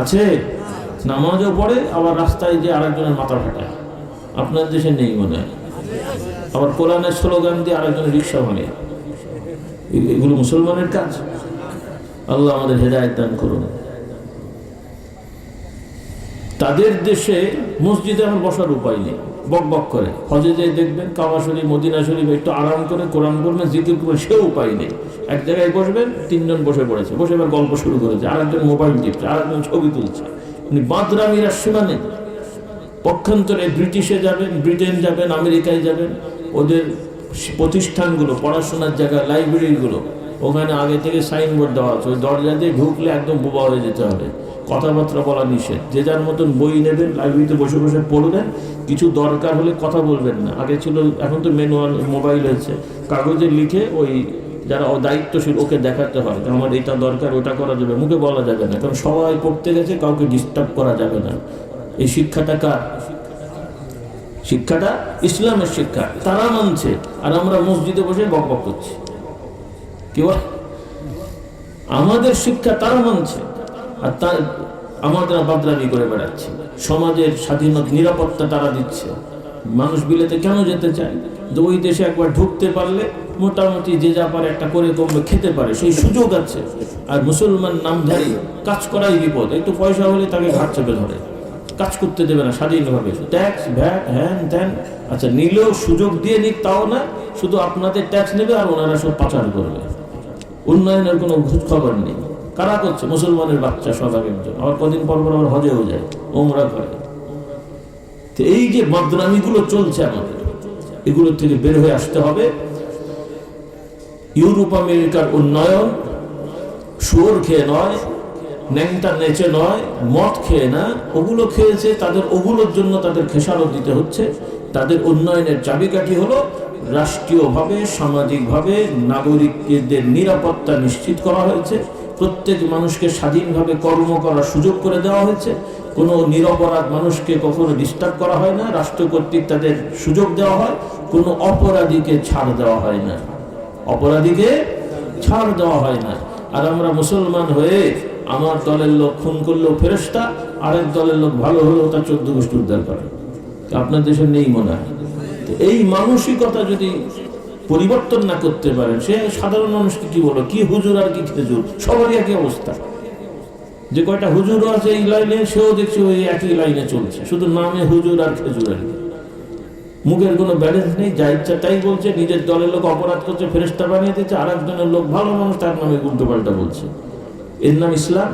আছে। নামাজও পড়ে, আবার রাস্তায় যে আরেকজনের মাথা ফাটায়। আপনার দেশে নেই মনে হয়। আবার কোরআনের স্লোগান দিয়ে আরেকজনের রিক্সা ভাঙে। এগুলো মুসলমানের কাজ? আল্লাহ আমাদের হেদায়েত দান করুন। তাদের দেশে মসজিদে আমার বসার উপায় নেই, বক বক করে। হজে যাই দেখবেন, কাবা শরীফ, মদিনা শরীফ, একটু আরাম করে কোরআন পড়বেন, জিকির করবেন, সে উপায় নেই। এক জায়গায় বসবেন, 3 জন বসে পড়েছে, বসে এবার গল্প শুরু করেছে, আরেকজন মোবাইল টিপছে, আরেকজন ছবি তুলছে। বাদরামিরা সীমা নেই। পক্ষান্তরে ব্রিটিশে যাবেন, ব্রিটেন যাবেন, আমেরিকায় যাবেন, ওদের প্রতিষ্ঠানগুলো, পড়াশোনার জায়গা, লাইব্রেরিগুলো, ওখানে আগে থেকে সাইনবোর্ড দেওয়া আছে, ওই দরজা দিয়ে ঢুকলে একদম বোবা হয়ে যেতে হবে, কথাবার্তা বলা নিষেধ। যে যার মতন বই নেবেন, লাইব্রেরিতে বসে বসে পড়বেন, কিছু দরকার হলে কথা বলবেন না। আগে ছিল, এখন তো ম্যানুয়াল মোবাইল হয়েছে, কাগজে লিখে ওই যারা দায়িত্বশীল ওকে দেখাতে হয় যে আমার এটা দরকার, ওটা করা যাবে, মুখে বলা যাবে না, কারণ সবাই পড়তে গেছে, কাউকে ডিস্টার্ব করা যাবে না। এই শিক্ষাটা কার? শিক্ষাটা ইসলামের শিক্ষা, তারা মানছে, আর আমরা মসজিদে বসে বক বক করছি। কি বল? আমাদের শিক্ষা তারা মানছে, আর তার আমাদের বাদরামি করে বেড়াচ্ছে। সমাজের স্বাধীনতা, নিরাপত্তা তারা দিচ্ছে। মানুষ বিলেতে কেন যেতে চায়? যে ওই দেশে একবার ঢুকতে পারলে মোটামুটি যে যা পারে একটা করে কমবে খেতে পারে, সেই সুযোগ আছে। আর মুসলমান নামধারী, কাজ করাই বিপদ। একটু পয়সা হলে তাকে ঘাট চেপে ধরে, কাজ করতে দেবে না স্বাধীনভাবে, ট্যাক্স ভ্যাট হ্যান ত্যান। আচ্ছা, নিলেও সুযোগ দিয়ে নিক, তাও না, শুধু আপনাদের ট্যাক্স নেবে আর ওনারা সব পাচার করবে। উন্নয়নের কোনো খোঁজ খবর নেই। কারা করছে? মুসলমানের বাচ্চা সব একজন। আবার কদিন পর পর আবার হজেও যায়, ওমরা করে। তো এই যে বদনামিগুলো চলছে আমাদের, এগুলোর থেকে বের হয়ে আসতে হবে। ইউরোপ আমেরিকার উন্নয়ন শুয়োর খেয়ে নয়, ন্যাংটা নেচে নয়, মদ খেয়ে না। ওগুলো খেয়েছে, তাদের ওগুলোর জন্য তাদের খেসারত দিতে হচ্ছে। তাদের উন্নয়নের চাবিকাঠি হলো রাষ্ট্রীয়ভাবে, সামাজিকভাবে নাগরিকদের নিরাপত্তা নিশ্চিত করা হয়েছে। প্রত্যেক মানুষকে স্বাধীনভাবে কর্ম করার সুযোগ করে দেওয়া হয়েছে। কোনো নিরপরাধ মানুষকে কখনো ডিস্টার্ব করা হয় না, রাষ্ট্র কর্তৃক তাদের সুযোগ দেওয়া হয়, কোনো অপরাধীকে ছাড় দেওয়া হয় না, অপরাধীকে ছাড় দেওয়া হয় না। আর আমরা মুসলমান হয়ে আমার দলের লোক খুন করলেও ফেরেশতা, আরেক দলের লোক ভালো হলেও তার 14 গোষ্ঠী উদ্ধার করে। আপনার দেশে নেই মনে হয়। এই মানসিকতা যদি পরিবর্তন না করতে পারেন, সে সাধারণ মানুষকে কি বলো, কি হুজুর আর কি খেজুর, সবারই একই অবস্থা। যে কয়টা হুজুরও আছে এই লাইনে, সেও দেখছি ওই একই লাইনে চলছে, শুধু নামে হুজুর আর খেজুর আর কি। মুখের কোনো ব্যালেন্স নেই, যা ইচ্ছা তাই বলছে। নিজের দলের লোক অপরাধ করছে, ফেরেশতা বানিয়ে দিচ্ছে, আর একজনের লোক ভালো মানুষ, তার নামে উল্টো পাল্টা বলছে। এর নাম ইসলাম?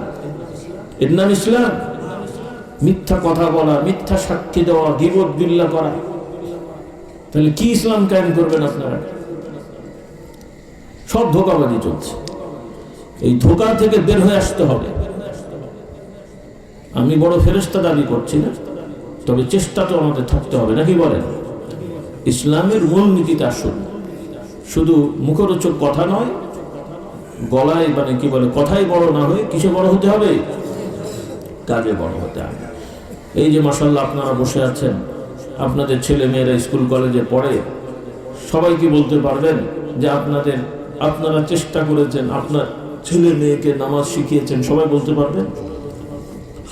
এর নাম ইসলাম? মিথ্যা কথা বলা, মিথ্যা সাক্ষী দেওয়া, গীবত বিল্লাহ করা, তাহলে কি ইসলাম কায়েম করবেন আপনারা? সব ধোঁকাবাজি চলছে। এই ধোঁকা থেকে বের হয়ে আসতে হবে। আমি বড় ফেরেশতা দাবি করছি না, তবে চেষ্টা তো আমাদের থাকতে হবে, নাকি বলেন? ইসলামের মূল নীতিতে আসুন। শুধু মুখরোচক কথা নয়, গলায় মানে কি বলে, কথাই বড় না হয়ে কিসে বড় হতে হবে? কাজে বড় হতে হবে। এই যে মাশাআল্লাহ আপনারা বসে আছেন, আপনাদের ছেলে মেয়েরা স্কুল কলেজে পড়ে, সবাই কি বলতে পারবেন যে আপনারা চেষ্টা করেছেন, আপনার ছেলে মেয়েকে নামাজ শিখিয়েছেন? সবাই বলতে পারবেন?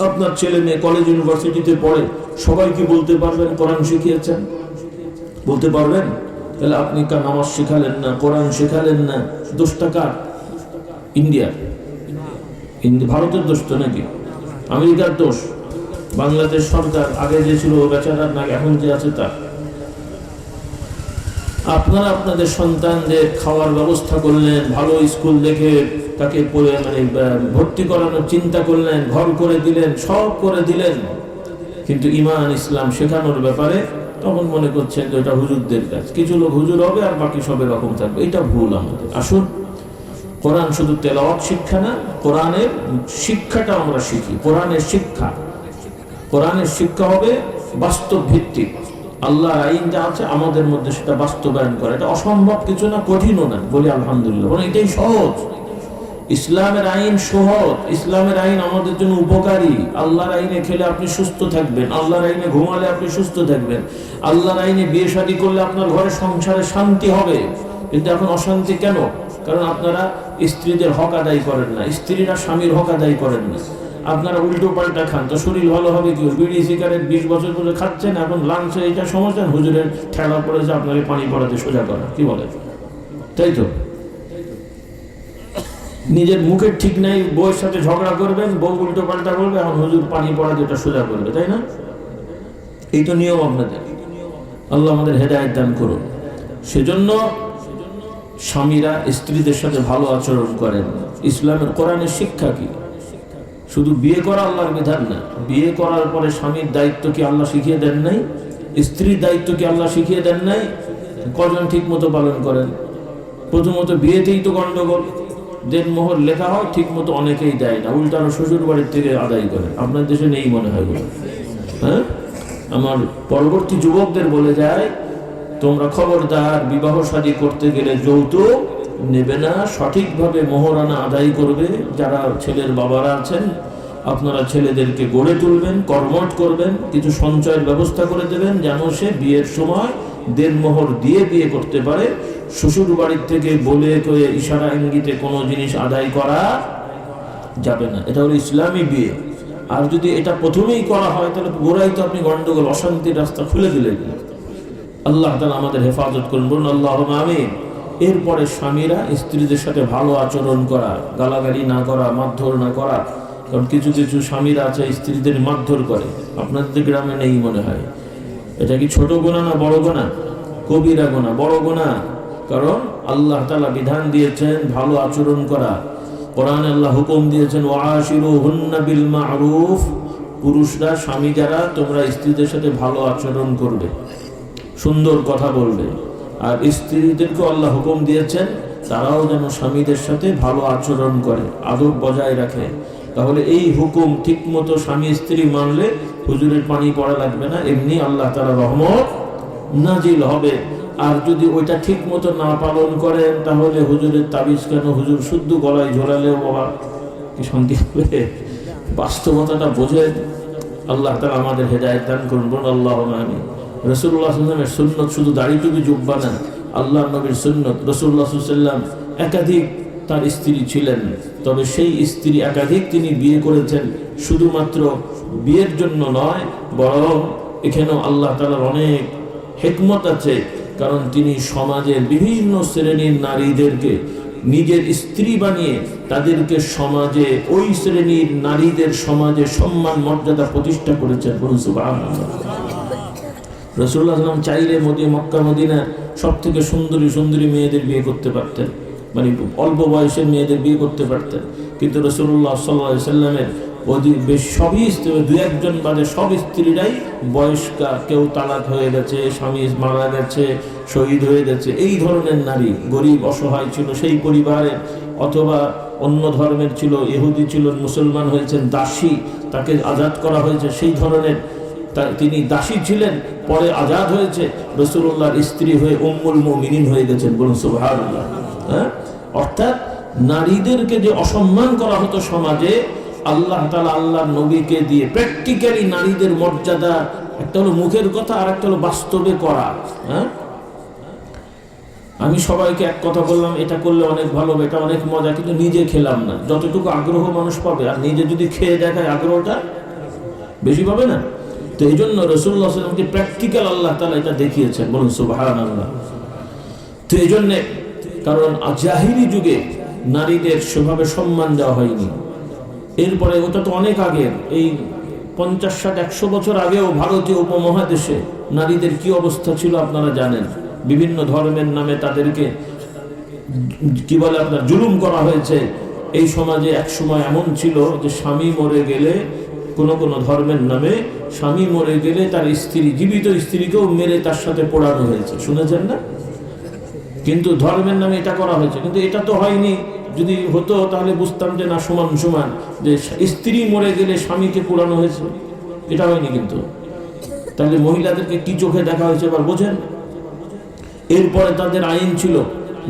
আপনার ছেলে মেয়ে কলেজ ইউনিভার্সিটিতে পড়ে, সবাই কি বলতে পারবেন কোরআন শিখিয়েছেন? বলতে পারবেন? তাহলে আপনি নামাজ শেখালেন না, কোরআন শেখালেন না, দোষটা কার? ইন্ডিয়ার, ভারতের দোষ তো নাকি? আমেরিকার দোষ? বাংলাদেশ সরকার আগে যে ছিল বেচারার, না এখন যে আছে তার? আপনারা আপনাদের সন্তানদের খাওয়ার ব্যবস্থা করলেন, ভালো স্কুল দেখে তাকে ভর্তি করানোর চিন্তা করলেন, ঘর করে দিলেন, সব করে দিলেন, কিন্তু ঈমান ইসলাম শেখানোর ব্যাপারে তখন মনে করছেন যে এটা হুজুরদের কাজ, কিছু লোক হুজুর হবে আর বাকি সব এরকম থাকবে। এটা ভুল আমাদের। আসুন, কোরআন শুধু তেলাওয়াত শিক্ষা না, কোরআনের শিক্ষাটা আমরা শিখি। কোরআনের শিক্ষা হবে বাস্তব ভিত্তিক। আল্লাহর আইন যা আছে আমাদের মধ্যে সেটা বাস্তবায়ন করা, এটা অসম্ভব কিছু না, কঠিনও না। বলি আলহামদুলিল্লাহ, এটাই সহজ। ইসলামের আইন সহজ, ইসলামের আইন আমাদের জন্য উপকারী। আল্লাহর আইনে খেলে আপনি সুস্থ থাকবেন, আল্লাহর আইনে ঘুমালে আপনি সুস্থ থাকবেন, আল্লাহর আইনে বিয়ে শাদী করলে আপনার ঘরে সংসারে শান্তি হবে। কিন্তু এখন অশান্তি কেন? কারণ আপনারা স্ত্রীদের হক আদায় করেন না, স্ত্রীরা স্বামীর হক আদায় করেন না। আপনারা উল্টো পাল্টা খান, তো শরীর ভালো হবে কি? বিড়ি সিগারেট 20 বছর ধরে খাচ্ছেন, এখন লাঞ্চে এটা সমস্যা, হুজুরের ঠেলা পড়েছে আপনাকে পানি পড়াতে সোজা করা, কি বলে? তাই তো। নিজের মুখের ঠিক নাই, বউয়ের সাথে ঝগড়া করবেন, বউ উল্টো পাল্টা করবে, এখন হুজুর পানি পড়াতে এটা সোজা করবে, তাই না? এই তো নিয়ম আপনাদের। আল্লাহ আমাদের হেদায়েত দান করুন। সেজন্য স্বামীরা স্ত্রীদের সাথে ভালো আচরণ করেন। ইসলামের কোরআনের শিক্ষা কি? শুধু বিয়ে করা আল্লাহর বিধান না, বিয়ে করার পরে স্বামীর দায়িত্ব কি আল্লাহ শিখিয়ে দেন নাই? স্ত্রীর দায়িত্ব কি আল্লাহ শিখিয়ে দেন নাই? কজন ঠিক মতো পালন করেন? প্রথমত বিয়েতেই তো গন্ডগোল। দেনমোহর লেখা হয় ঠিক মতো, অনেকেই দেয় না, উল্টানো শ্বশুর বাড়ির থেকে আদায় করে। আপনার দেশে নেই মনে হয় বলে। হ্যাঁ, আমার পরবর্তী যুবকদের বলে যায়, তোমরা খবরদার বিবাহ শাদী করতে গেলে যৌতুক নেবে না, সঠিকভাবে মোহরানা আদায় করবে। যারা ছেলের বাবারা আছেন, আপনারা ছেলেদেরকে গড়ে তুলবেন, কর্মঠ করবেন, কিছু সঞ্চয়ের ব্যবস্থা করে দেবেন, যেন সে বিয়ের সময় দেনমোহর দিয়ে বিয়ে করতে পারে। শ্বশুর বাড়ির থেকে বলে কয়ে ইশারা ইঙ্গিতে কোনো জিনিস আদায় করা যাবে না। এটা হলো ইসলামী বিয়ে। আর যদি এটা প্রথমেই করা হয়, তাহলে গোড়াই তো আপনি গন্ডগোল, অশান্তির রাস্তা খুলে দিলেন। আল্লাহ তাআলা আমাদের হেফাজত করুন, বলুন আল্লাহুম্মা আমিন। এরপরে স্বামীরা স্ত্রীদের সাথে ভালো আচরণ করা, গালাগালি না করা, মারধর না করা। কারণ কিছু কিছু স্বামীরা আছে স্ত্রীদের মারধর করে, আপনাদের গ্রামে নেই মনে হয়। এটা কি ছোট গুনাহ না বড় গুনাহ? কবিরা গুনাহ, বড় গুনাহ। কারণ আল্লাহ তাআলা বিধান দিয়েছেন ভালো আচরণ করা। কোরআনে আল্লাহ হুকুম দিয়েছেন ওয়াশিরুহুন্না বিল মা'রুফ, পুরুষরা স্বামী যারা, তোমরা স্ত্রীদের সাথে ভালো আচরণ করবে, সুন্দর কথা বলবে। আর স্ত্রীদেরকে আল্লাহ হুকুম দিয়েছেন তারাও যেন স্বামীদের সাথে ভালো আচরণ করে, আদব বজায় রাখে। তাহলে এই হুকুম ঠিক মতো স্বামী স্ত্রী মানলে হুজুরের পানি পড়া লাগবে না, এমনি আল্লাহ তাআলার রহমত নাজিল হবে। আর যদি ওইটা ঠিক মতো না পালন করেন, তাহলে হুজুরের তাবিজ কেন, হুজুর শুদ্ধ গলায় ঝোলালেও বাবা কি শান্তি হবে? বাস্তবতাটা বোঝেন। আল্লাহ তাআলা আমাদের হেদায়েত দান করুন, বলুন আল্লাহুম্মা আমিন। রাসূলুল্লাহ সাল্লাল্লাহু আলাইহি ওয়াসাল্লামের সুন্নাত শুধু দাড়ি টুপি জুব্বা না, আল্লাহর নবীর সুন্নাত। রাসূলুল্লাহ সাল্লাল্লাহু আলাইহি ওয়াসাল্লাম একাধিক তার স্ত্রী ছিলেন, তবে সেই স্ত্রী একাধিক তিনি বিয়ে করেছেন শুধুমাত্র বিয়ের জন্য নয়, বরং এখানেও আল্লাহ তাআলার অনেক হিকমত আছে। কারণ তিনি সমাজের বিভিন্ন শ্রেণীর নারীদেরকে নিজের স্ত্রী বানিয়ে তাদেরকে সমাজে, ওই শ্রেণীর নারীদের সমাজে সম্মান মর্যাদা প্রতিষ্ঠা করেছেন, বলুন সুবহানাল্লাহ। রাসূলুল্লাহ সাল্লাল্লাহু আলাইহি ওয়াসাল্লাম চাইলে মক্কা মদিনা সব থেকে সুন্দরী সুন্দরী মেয়েদের বিয়ে করতে পারতেন, মানে অল্প বয়সের মেয়েদের বিয়ে করতে পারতেন, কিন্তু রাসূলুল্লাহ সাল্লাল্লাহু আলাইহি ওয়াসাল্লামের সবই দুই একজন বাদে সব স্ত্রীরাই বয়স্কা, কেউ তালাক হয়ে গেছে, স্বামী মারা গেছে, শহীদ হয়ে গেছে, এই ধরনের নারী, গরিব অসহায় ছিল সেই পরিবারের, অথবা অন্য ধর্মের ছিল, ইহুদি ছিল, মুসলমান হয়েছেন, দাসী, তাকে আজাদ করা হয়েছে, সেই ধরনের তিনি দাসী ছিলেন, পরে আজাদ হয়েছে, রাসূলুল্লাহর স্ত্রী হয়ে উম্মুল মুমিনিন হয়ে গেছেন, বলুন সুবহানাল্লাহ। হ্যাঁ, অর্থাৎ নারীদেরকে যে অসম্মান করা হতো সমাজে, আল্লাহ তাআলা আল্লাহর নবীকে দিয়ে প্র্যাকটিক্যালি নারীদের মর্যাদা, একটা হলো মুখের কথা আর একটা হলো বাস্তবে করা। হ্যাঁ, আমি সবাইকে এক কথা বললাম, এটা করলে অনেক ভালো, এটা অনেক মজা, কিন্তু নিজে খেলাম না। যতটুকু আগ্রহ মানুষ পাবে, আর নিজে যদি খেয়ে দেখায় আগ্রহটা বেশি পাবে না। তো এই জন্য রাসূলুল্লাহ সাল্লাল্লাহু আলাইহি ওয়াসাল্লামকে প্র্যাকটিক্যাল আল্লাহ তাআলা এটা দেখিয়েছেন, বলুন সুবহানাল্লাহ। তো এই জন্যে, কারণ জাহিলি যুগে নারীদের সেভাবে সম্মান দেওয়া হয়নি। এরপরে ওটা তো অনেক আগে, এই 50, 60, 100 বছর আগেও ভারতীয় উপমহাদেশে নারীদের কি অবস্থা ছিল আপনারা জানেন। বিভিন্ন ধর্মের নামে তাদেরকে কি বলে আপনার জুলুম করা হয়েছে। এই সমাজে এক সময় এমন ছিল যে স্বামী মরে গেলে, কোনো ধর্মের নামে স্বামী মরে গেলে তার স্ত্রী, জীবিত স্ত্রীকেও মেরে তার সাথে পোড়ানো হয়েছে, শুনেছেন না? কিন্তু ধর্মের নামে এটা করা হয়েছে, কিন্তু এটা তো হয়নি। যদি হতো তাহলে বুঝতাম যে না, সমান সমান, যে স্ত্রী মরে গেলে স্বামীকে পোড়ানো হয়েছে, এটা হয়নি। কিন্তু তাহলে মহিলাদেরকে কি চোখে দেখা হয়েছে এবার বোঝেন। এরপরে তাদের আইন ছিল,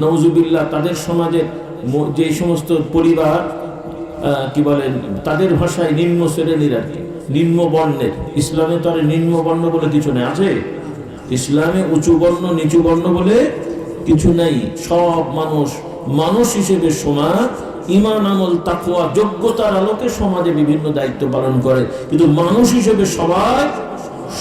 নাউজুবিল্লাহ, তাদের সমাজের যে সমস্ত পরিবার কি বলেন, তাদের ভাষায় নিম্ন শ্রেণীর আর কি, নিম্ন বর্ণের। ইসলামে তো আর নিম্ন বর্ণ বলে কিছু নেই, আছে? ইসলামে উঁচু বর্ণ নিচু বর্ণ বলে কিছু নেই। সব মানুষ হিসেবে সমান, ঈমান আমল তাকওয়া যোগ্যতার আলোকে সমাজে বিভিন্ন দায়িত্ব পালন করে, কিন্তু মানুষ হিসেবে সবাই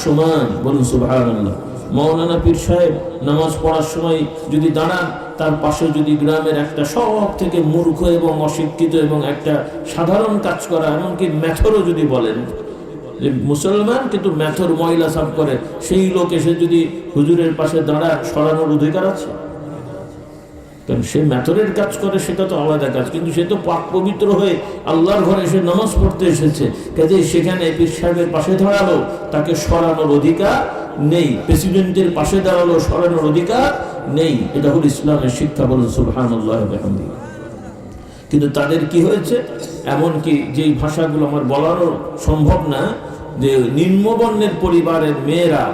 সমান, বলুন সুবহানাল্লাহ। মাওলানা পীর সাহেব নামাজ পড়ার সময় যদি দাঁড়ান, তার পাশে যদি গ্রামের একটা সব থেকে মূর্খ এবং অশিক্ষিত এবং একটা সাধারণ কাজ করা, এমনকি ম্যাথরও যদি বলেন যে মুসলমান কিন্তু ম্যাথর ময়লা সাফ করে, সেই লোক এসে যদি হুজুরের পাশে দাঁড়ায়, সরানোর অধিকার আছে? কারণ সে ম্যাথরের কাজ করে, সেটা তো আলাদা কাজ, কিন্তু সে তো পাক পবিত্র হয়ে আল্লাহর ঘরে এসে নামাজ পড়তে এসেছে, কাজেই সেখানে পীর সাহেবের পাশে দাঁড়ালো, তাকে সরানোর অধিকার নেই। প্রেসিডেন্টের পাশে দাঁড়ালো, সরানোর অধিকার নেই। এটা হল ইসলামের শিক্ষা, বলুন সুবহানাল্লাহ ওয়া বিহামদিহি। কিন্তু তাদের কি হয়েছে, এমনকি যেই ভাষাগুলো আমার বলারও সম্ভব না, যে নিম্নবর্ণের পরিবারের মেয়েরা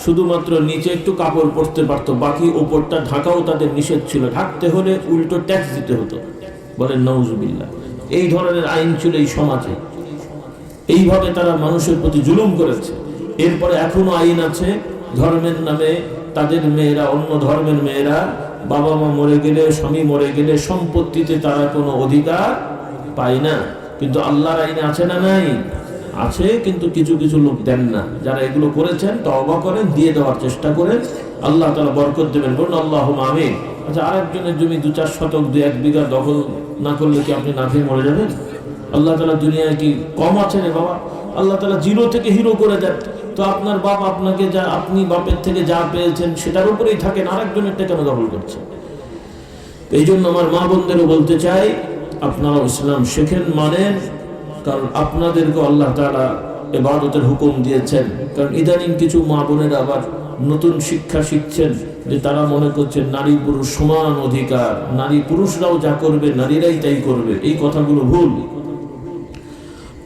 শুধুমাত্র নিচে একটু কাপড় পরতে পারতো, বাকি উপরটা ঢাকাও তাদের নিষেধ ছিল। ঢাকতে হলে উল্টো ট্যাক্স দিতে হতো, বলেন নাউজুবিল্লাহ। এই ধরনের আইন ছিল এই সমাজে। এইভাবে তারা মানুষের প্রতি জুলুম করেছে। এরপরে এখনো আইন আছে, ধর্মের নামে তাদের মেয়েরা, অন্য ধর্মের মেয়েরা বাবা মা মরে গেলে, স্বামী মরে গেলে সম্পত্তিতে তারা কোনো অধিকার পায় না। কিন্তু আল্লাহর আইনে আছে না নাই? আছে, কিন্তু কিছু কিছু লোক দেন না। যারা এগুলো করেছেন তওবা করেন, দিয়ে দেওয়ার চেষ্টা করেন, আল্লাহ তাআলা বরকত দেবেন, বলুন আল্লাহুম্মা আমিন। আচ্ছা, আরেকজনের জমি 2-4 শতক 2-1 বিঘা দখল না করলে কি আপনি না খেয়ে মরে যাবেন? আল্লাহ তাআলা দুনিয়ায় কি কম আছে রে বাবা? আল্লাহ তাআলা জিরো থেকে হিরো করে দেন। তো আপনার বাপ আপনাকে যা, আপনি বাপের থেকে যা পেয়েছেন সেটার উপরেই থাকেন, আরেকজনেরটা কেন দখল করছেন? এই জন্য আমার মা বোনদেরও বলতে চাই, আপনারা ইসলাম শেখেন, মানেন, কারণ আপনাদেরকে আল্লাহ তাআলা ইবাদতের হুকুম দিয়েছেন। কারণ ইদানিং কিছু মা বোনেরা আবার নতুন শিক্ষা শিখছেন, যে তারা মনে করছেন নারী পুরুষ সমান অধিকার, নারী পুরুষরাও যা করবে নারীরাই তাই করবে। এই কথাগুলো ভুল।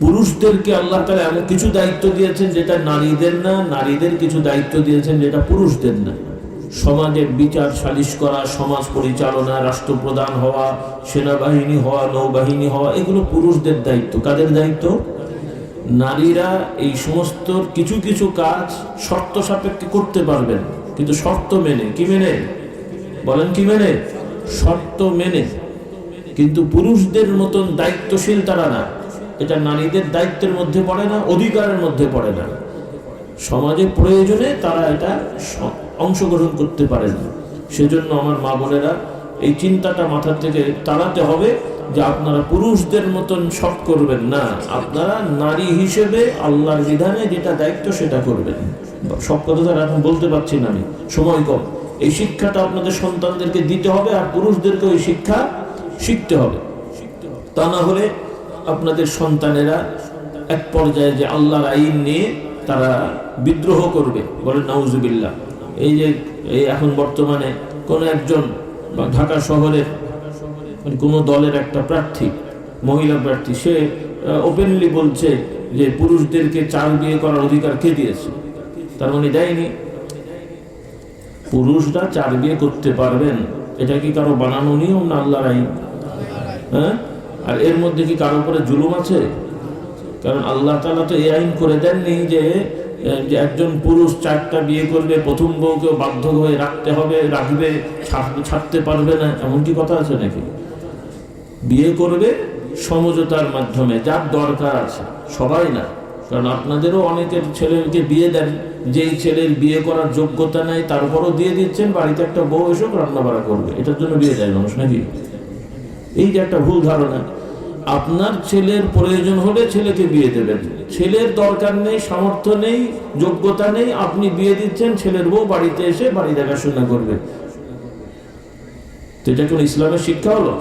পুরুষদেরকে আল্লাহ তাআলা এমন কিছু দায়িত্ব দিয়েছেন যেটা নারীদের না, নারীদের কিছু দায়িত্ব দিয়েছেন যেটা পুরুষদের না। সমাজের বিচার সালিশ করা, সমাজ পরিচালনা, রাষ্ট্রপ্রধান হওয়া, সেনাবাহিনী হওয়া, নৌবাহিনী হওয়া, এগুলো পুরুষদের দায়িত্ব। কাদের দায়িত্ব? নারীরা এই সমস্ত কিছু কিছু কাজ শর্ত সাপেক্ষে করতে পারবেন, কিন্তু শর্ত মেনে। কি মেনে বলেন? কি মেনে? শর্ত মেনে। কিন্তু পুরুষদের মতন দায়িত্বশীল তারা না। এটা নারীদের দায়িত্বের মধ্যে পড়ে না, অধিকারের মধ্যে পড়ে না। সমাজে প্রয়োজনে তারা এটা অংশগ্রহণ করতে পারে না। সেজন্য আমার মা বোনেরা এই চিন্তাটা মাথা থেকে তাড়াতে হবে যে আপনারা পুরুষদের মতন সব করবেন না, আপনারা নারী হিসেবে আল্লাহর বিধানে যেটা দায়িত্ব সেটা করবেন। সব কথা তারা এখন বলতে পারছি না, আমি সময় কম। এই শিক্ষাটা আপনাদের সন্তানদেরকে দিতে হবে, আর পুরুষদেরকে ওই শিক্ষা শিখতে হবে। তা না হলে আপনাদের সন্তানেরা এক পর্যায়ে যে আল্লাহর আইন নিয়ে তারা বিদ্রোহ করবে। বলেন নাউজুবিল্লাহ। এই যে এখন বর্তমানে কোনো একজন ঢাকা শহরের কোনো দলের একটা প্রার্থী, মহিলা প্রার্থী, সে ওপেনলি বলছে যে পুরুষদেরকে 4 বিয়ে করার অধিকার কে দিয়েছে? তার মানে দেয়নি। পুরুষরা 4 বিয়ে করতে পারবেন, এটা কি কারো বানানো নিয়ম না আল্লাহর আইন? হ্যাঁ, আর এর মধ্যে কি কারো উপরে জুলুম আছে? কারণ আল্লাহ তাআলা তো এই আইন করে দেননি যে একজন পুরুষ 4টা বিয়ে করলে প্রথম বউকেও বাধ্য হয়ে রাখতে হবে, রাখবে, ছাড়তে পারবে না, এমন কি কথা আছে নাকি? বিয়ে করবে সমঝোতার মাধ্যমে, যার দরকার আছে, সবাই না। কারণ আপনাদেরও অনেকের ছেলেকে বিয়ে দেন, যেই ছেলের বিয়ে করার যোগ্যতা নেই তারপরও দিয়ে দিচ্ছেন, বাড়িতে একটা বউ এসব রান্না বাড়া করবে, এটার জন্য বিয়ে দেয় মানুষ নাকি? এই যে একটা ভুল ধারণা। আপনার ছেলের প্রয়োজন হলে ছেলেকে বিয়ে দেবেন, ছেলের দরকার নেই, সামর্থ্য নেই, যোগ্যতা নেই, আপনি বিয়ে দিচ্ছেন, ছেলের বউ বাড়িতে এসে বাড়ি দেখাশোনা করবে। তো এটা কোন ইসলামের শিক্ষা হলো?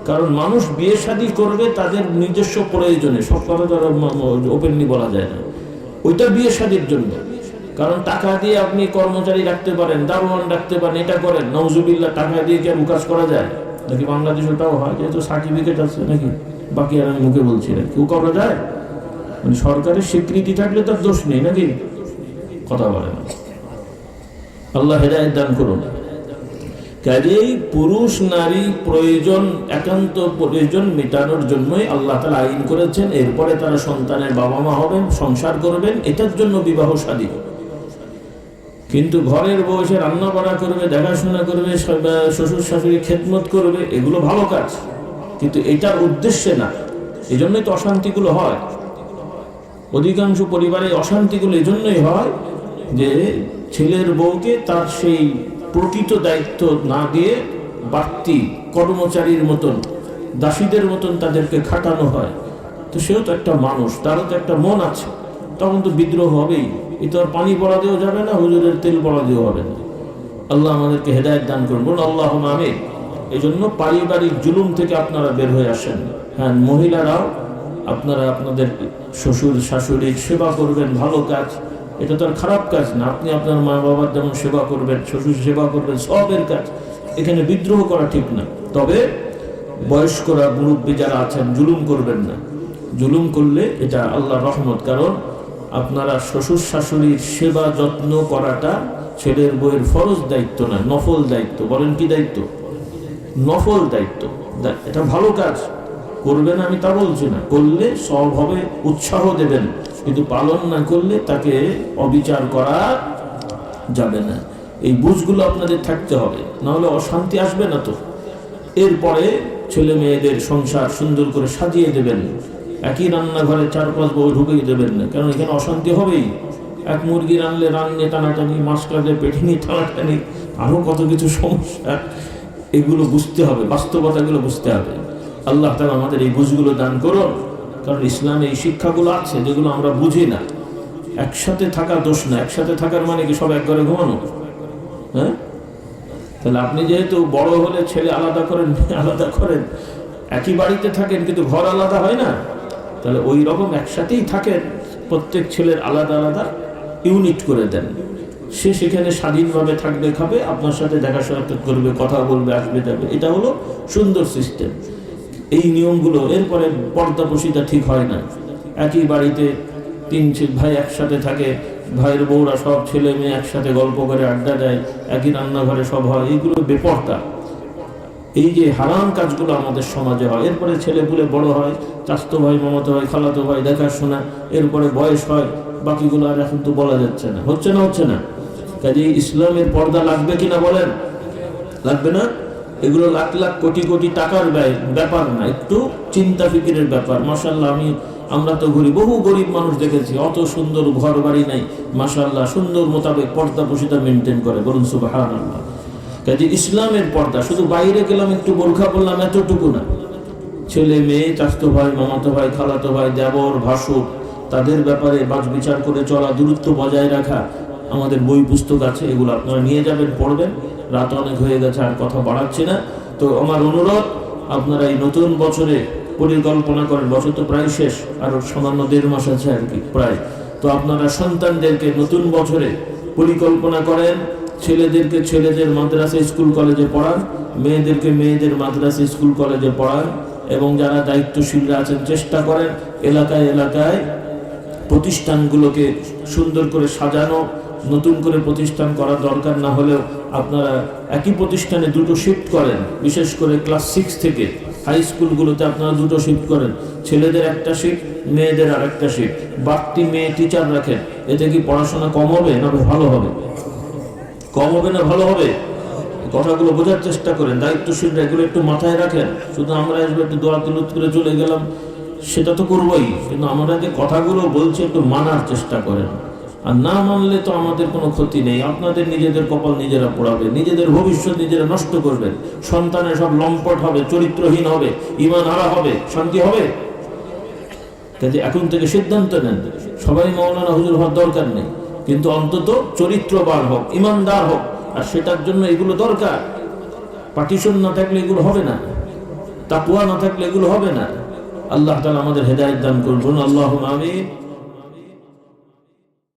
কারণ মানুষ বিয়ে শাদী করবে তাদের নিজস্ব প্রয়োজনে, সব কথা তারা ওপেনলি বলা যায় না, ওইটা বিয়ে শাদীর জন্য। কারণ টাকা দিয়ে আপনি কর্মচারী রাখতে পারেন, দারোয়ান রাখতে পারেন, এটা করেন, নাউজুবিল্লাহ। টাকা দিয়ে কি আর কাজ করা যায় নাকি? বাংলাদেশ ওটাও হয়, যেহেতু সার্টিফিকেট আছে নাকি, বাকি আর আমি মুখে বলছি না, কেউ করা যায়? মানে সরকারের স্বীকৃতি থাকলে তার দোষ নেই নাকি? কথা বলে না। আল্লাহ হেদায়েত দান করুন। কাজেই পুরুষ নারী প্রয়োজন, একান্ত প্রয়োজন মেটানোর জন্যই আল্লাহ তাআলা আইন করেছেন। এরপরে তারা সন্তানের বাবা মা হবেন, সংসার করবেন, এটার জন্য বিবাহ শাদী। কিন্তু ঘরের বসে রান্না বাড়া করবে, দেখাশোনা করবে, শ্বশুর শাশুড়ি খেদমত করবে, এগুলো ভালো কাজ, কিন্তু এটার উদ্দেশ্যে না। এই জন্যই তো অশান্তিগুলো হয়। অধিকাংশ পরিবারে অশান্তিগুলো এই জন্যই হয় যে ছেলের বউকে তার সেই প্রকৃত দায়িত্ব না দিয়ে বাড়তি কর্মচারীর মতন, দাসীদের মতন তাদেরকে খাটানো হয়। তো সেও তো একটা মানুষ, তারও তো একটা মন আছে, তখন তো বিদ্রোহ হবেই। এ তো আর পানি পড়া দিয়েও যাবে না, হুজুরের তেল পড়া দিয়েও হবে না। আল্লাহ আমাদেরকে হেদায়েত দান করুন, বলুন আল্লাহুম্মা আমিন। এই জন্য পারিবারিক জুলুম থেকে আপনারা বের হয়ে আসেন। হ্যাঁ, মহিলারাও আপনারা আপনাদের শ্বশুর শাশুড়ির সেবা করবেন, ভালো কাজ, এটা তো আর খারাপ কাজ না। আপনি আপনার মা বাবার যেমন সেবা করবেন, শ্বশুর সেবা করবেন, সবের কাজ। এখানে বিদ্রোহ করা ঠিক না। তবে বয়স্করা, মুরব্বী যারা আছেন, জুলুম করবেন না। জুলুম করলে এটা আল্লাহর রহমত। কারণ আপনারা শ্বশুর শাশুড়ির সেবা যত্ন করাটা ছেলের বউয়ের ফরজ দায়িত্ব না, নফল দায়িত্ব। বলেন কি দায়িত্ব? নফল দায়িত্ব। এটা ভালো কাজ, করবেন আমি তা বলছি না, করলে সব হবে, উৎসাহ দেবেন, কিন্তু পালন না করলে তাকে অবিচার করা যাবে না। এই বুঝগুলো আপনাদের থাকতে হবে, নাহলে অশান্তি আসবে না। তো এরপরে ছেলে মেয়েদের সংসার সুন্দর করে সাজিয়ে দেবেন। একই রান্নাঘরে 4-5 বউ ঢুকিয়ে দেবেন না, কারণ এখানে অশান্তি হবেই। এক মুরগি রানলে রান্নে টানাটানি, মাছ কাটলে পেটিনি টানাটানি, আরো কত কিছু সমস্যা। এগুলো বুঝতে হবে, বাস্তবতাগুলো বুঝতে হবে। আল্লাহ তাআলা আমাদের এই বুঝগুলো দান করুন। কারণ ইসলামে এই শিক্ষাগুলো আছে যেগুলো আমরা বুঝি না। একসাথে থাকা দোষ না, একসাথে থাকার মানে কি সব এক ঘরে ঘুমানো? হ্যাঁ, তাহলে আপনি যেহেতু বড় হলে ছেলে আলাদা করেন, মেয়ে আলাদা করেন, একই বাড়িতে থাকেন কিন্তু ঘর আলাদা হয় না, তাহলে ওই রকম একসাথেই থাকেন, প্রত্যেক ছেলের আলাদা আলাদা ইউনিট করে দেন। সে সেখানে স্বাধীনভাবে থাকবে, খাবে, আপনার সাথে দেখাশোনা করবে, কথা বলবে, আসবে যাবে। এটা হলো সুন্দর সিস্টেম। এই নিয়মগুলো, এরপরে পর্দাপশিটা ঠিক হয় না। একই বাড়িতে 3 ভাই একসাথে থাকে, ভাইয়ের বউরা সব ছেলে মেয়ে একসাথে গল্প করে আড্ডা দেয়, একই রান্নাঘরে সব হয়, এইগুলো বেপর্দা। এই যে হারাম কাজগুলো আমাদের সমাজে হয়, এরপরে ছেলেপুলে বড় হয়, চাচাতো ভাই, মামাতো ভাই, খালাতো ভাই দেখাশোনা, এরপরে বয়স হয়, বাকিগুলো আর এখন তো বলা যাচ্ছে না, হচ্ছে না। কাজে ইসলামের পর্দা লাগবে কিনা বলেন? লাগবে না? এগুলো লাখ লাখ কোটি কোটি টাকার ব্যাপার না, একটু চিন্তা ফিকিরের ব্যাপার। মাশাআল্লাহ, আমরা তো বহু গরিব মানুষ দেখেছি, অত সুন্দর ঘর বাড়ি নাই, মাশাআল্লাহ সুন্দর মোতাবেক পর্দা পশিদা মেনটেন করে, বলুন সুবহানাল্লাহ। কাজে ইসলামের পর্দা শুধু বাইরে গেলাম একটু বোরখা পরলাম এতটুকু না, ছেলে মেয়ে, চাচাতো ভাই, মামাতো ভাই, খালাতো ভাই, দেবর, ভাসুর, তাদের ব্যাপারে বাচ বিচার করে চলা, দূরত্ব বজায় রাখা। আমাদের বই পুস্তক আছে, এগুলো আপনারা নিয়ে যাবেন, পড়বেন। রাত অনেক হয়ে গেছে, আর কথা বাড়াচ্ছি না। তো আমার অনুরোধ, আপনারা এই নতুন বছরে পরিকল্পনা করেন, বছর তো প্রায় শেষ, আরো সামান্য 1.5 মাস আছে আর কি প্রায়। তো আপনারা সন্তানদেরকে নতুন বছরে পরিকল্পনা করেন, ছেলেদেরকে ছেলেদের মাদ্রাসা স্কুল কলেজে পড়ান, মেয়েদেরকে মেয়েদের মাদ্রাসা স্কুল কলেজে পড়ান, এবং যারা দায়িত্বশীলরা আছেন চেষ্টা করেন এলাকায় এলাকায় প্রতিষ্ঠানগুলোকে সুন্দর করে সাজানো। নতুন করে প্রতিষ্ঠান করার দরকার না হলেও আপনারা একই প্রতিষ্ঠানে 2টো শিফট করেন, বিশেষ করে ক্লাস 6 থেকে হাই স্কুলগুলোতে আপনারা 2টো শিফট করেন, ছেলেদের একটা শিফট, মেয়েদের আর একটা শিফট, বাড়তি মেয়ে টিচার রাখেন। এতে কি পড়াশোনা কম হবে না ভালো হবে? কম হবে না ভালো হবে? কথাগুলো বোঝার চেষ্টা করেন, দায়িত্বশীলরা এগুলো একটু মাথায় রাখেন। শুধু আমরা আসবো একটু দোয়া তিলত করে চলে গেলাম, সেটা তো করবোই, কিন্তু আমরা যে কথাগুলো বলছি একটু মানার চেষ্টা করেন। আর না মানলে তো আমাদের কোনো ক্ষতি নেই, আপনাদের নিজেদের কপাল নিজেরা পোড়াবে, নিজেদের ভবিষ্যৎ নিজেরা নষ্ট করবেন, সন্তানের সব লম্পট হবে, চরিত্রহীন হবে, ঈমান হারা হবে, শান্তি হবে। কাজে এখন থেকে সিদ্ধান্ত নেন, সবাই মাওলানা হুজুর হওয়ার দরকার নেই, কিন্তু অন্তত চরিত্রবান হোক, ইমানদার হোক। আর সেটার জন্য এগুলো দরকার। পার্টিশন না থাকলে এগুলো হবে না, তাকওয়া না থাকলে এগুলো হবে না। আল্লাহ তাআলা আমাদের হেদায়েত দান করুন, আল্লাহুম্মা আমিন।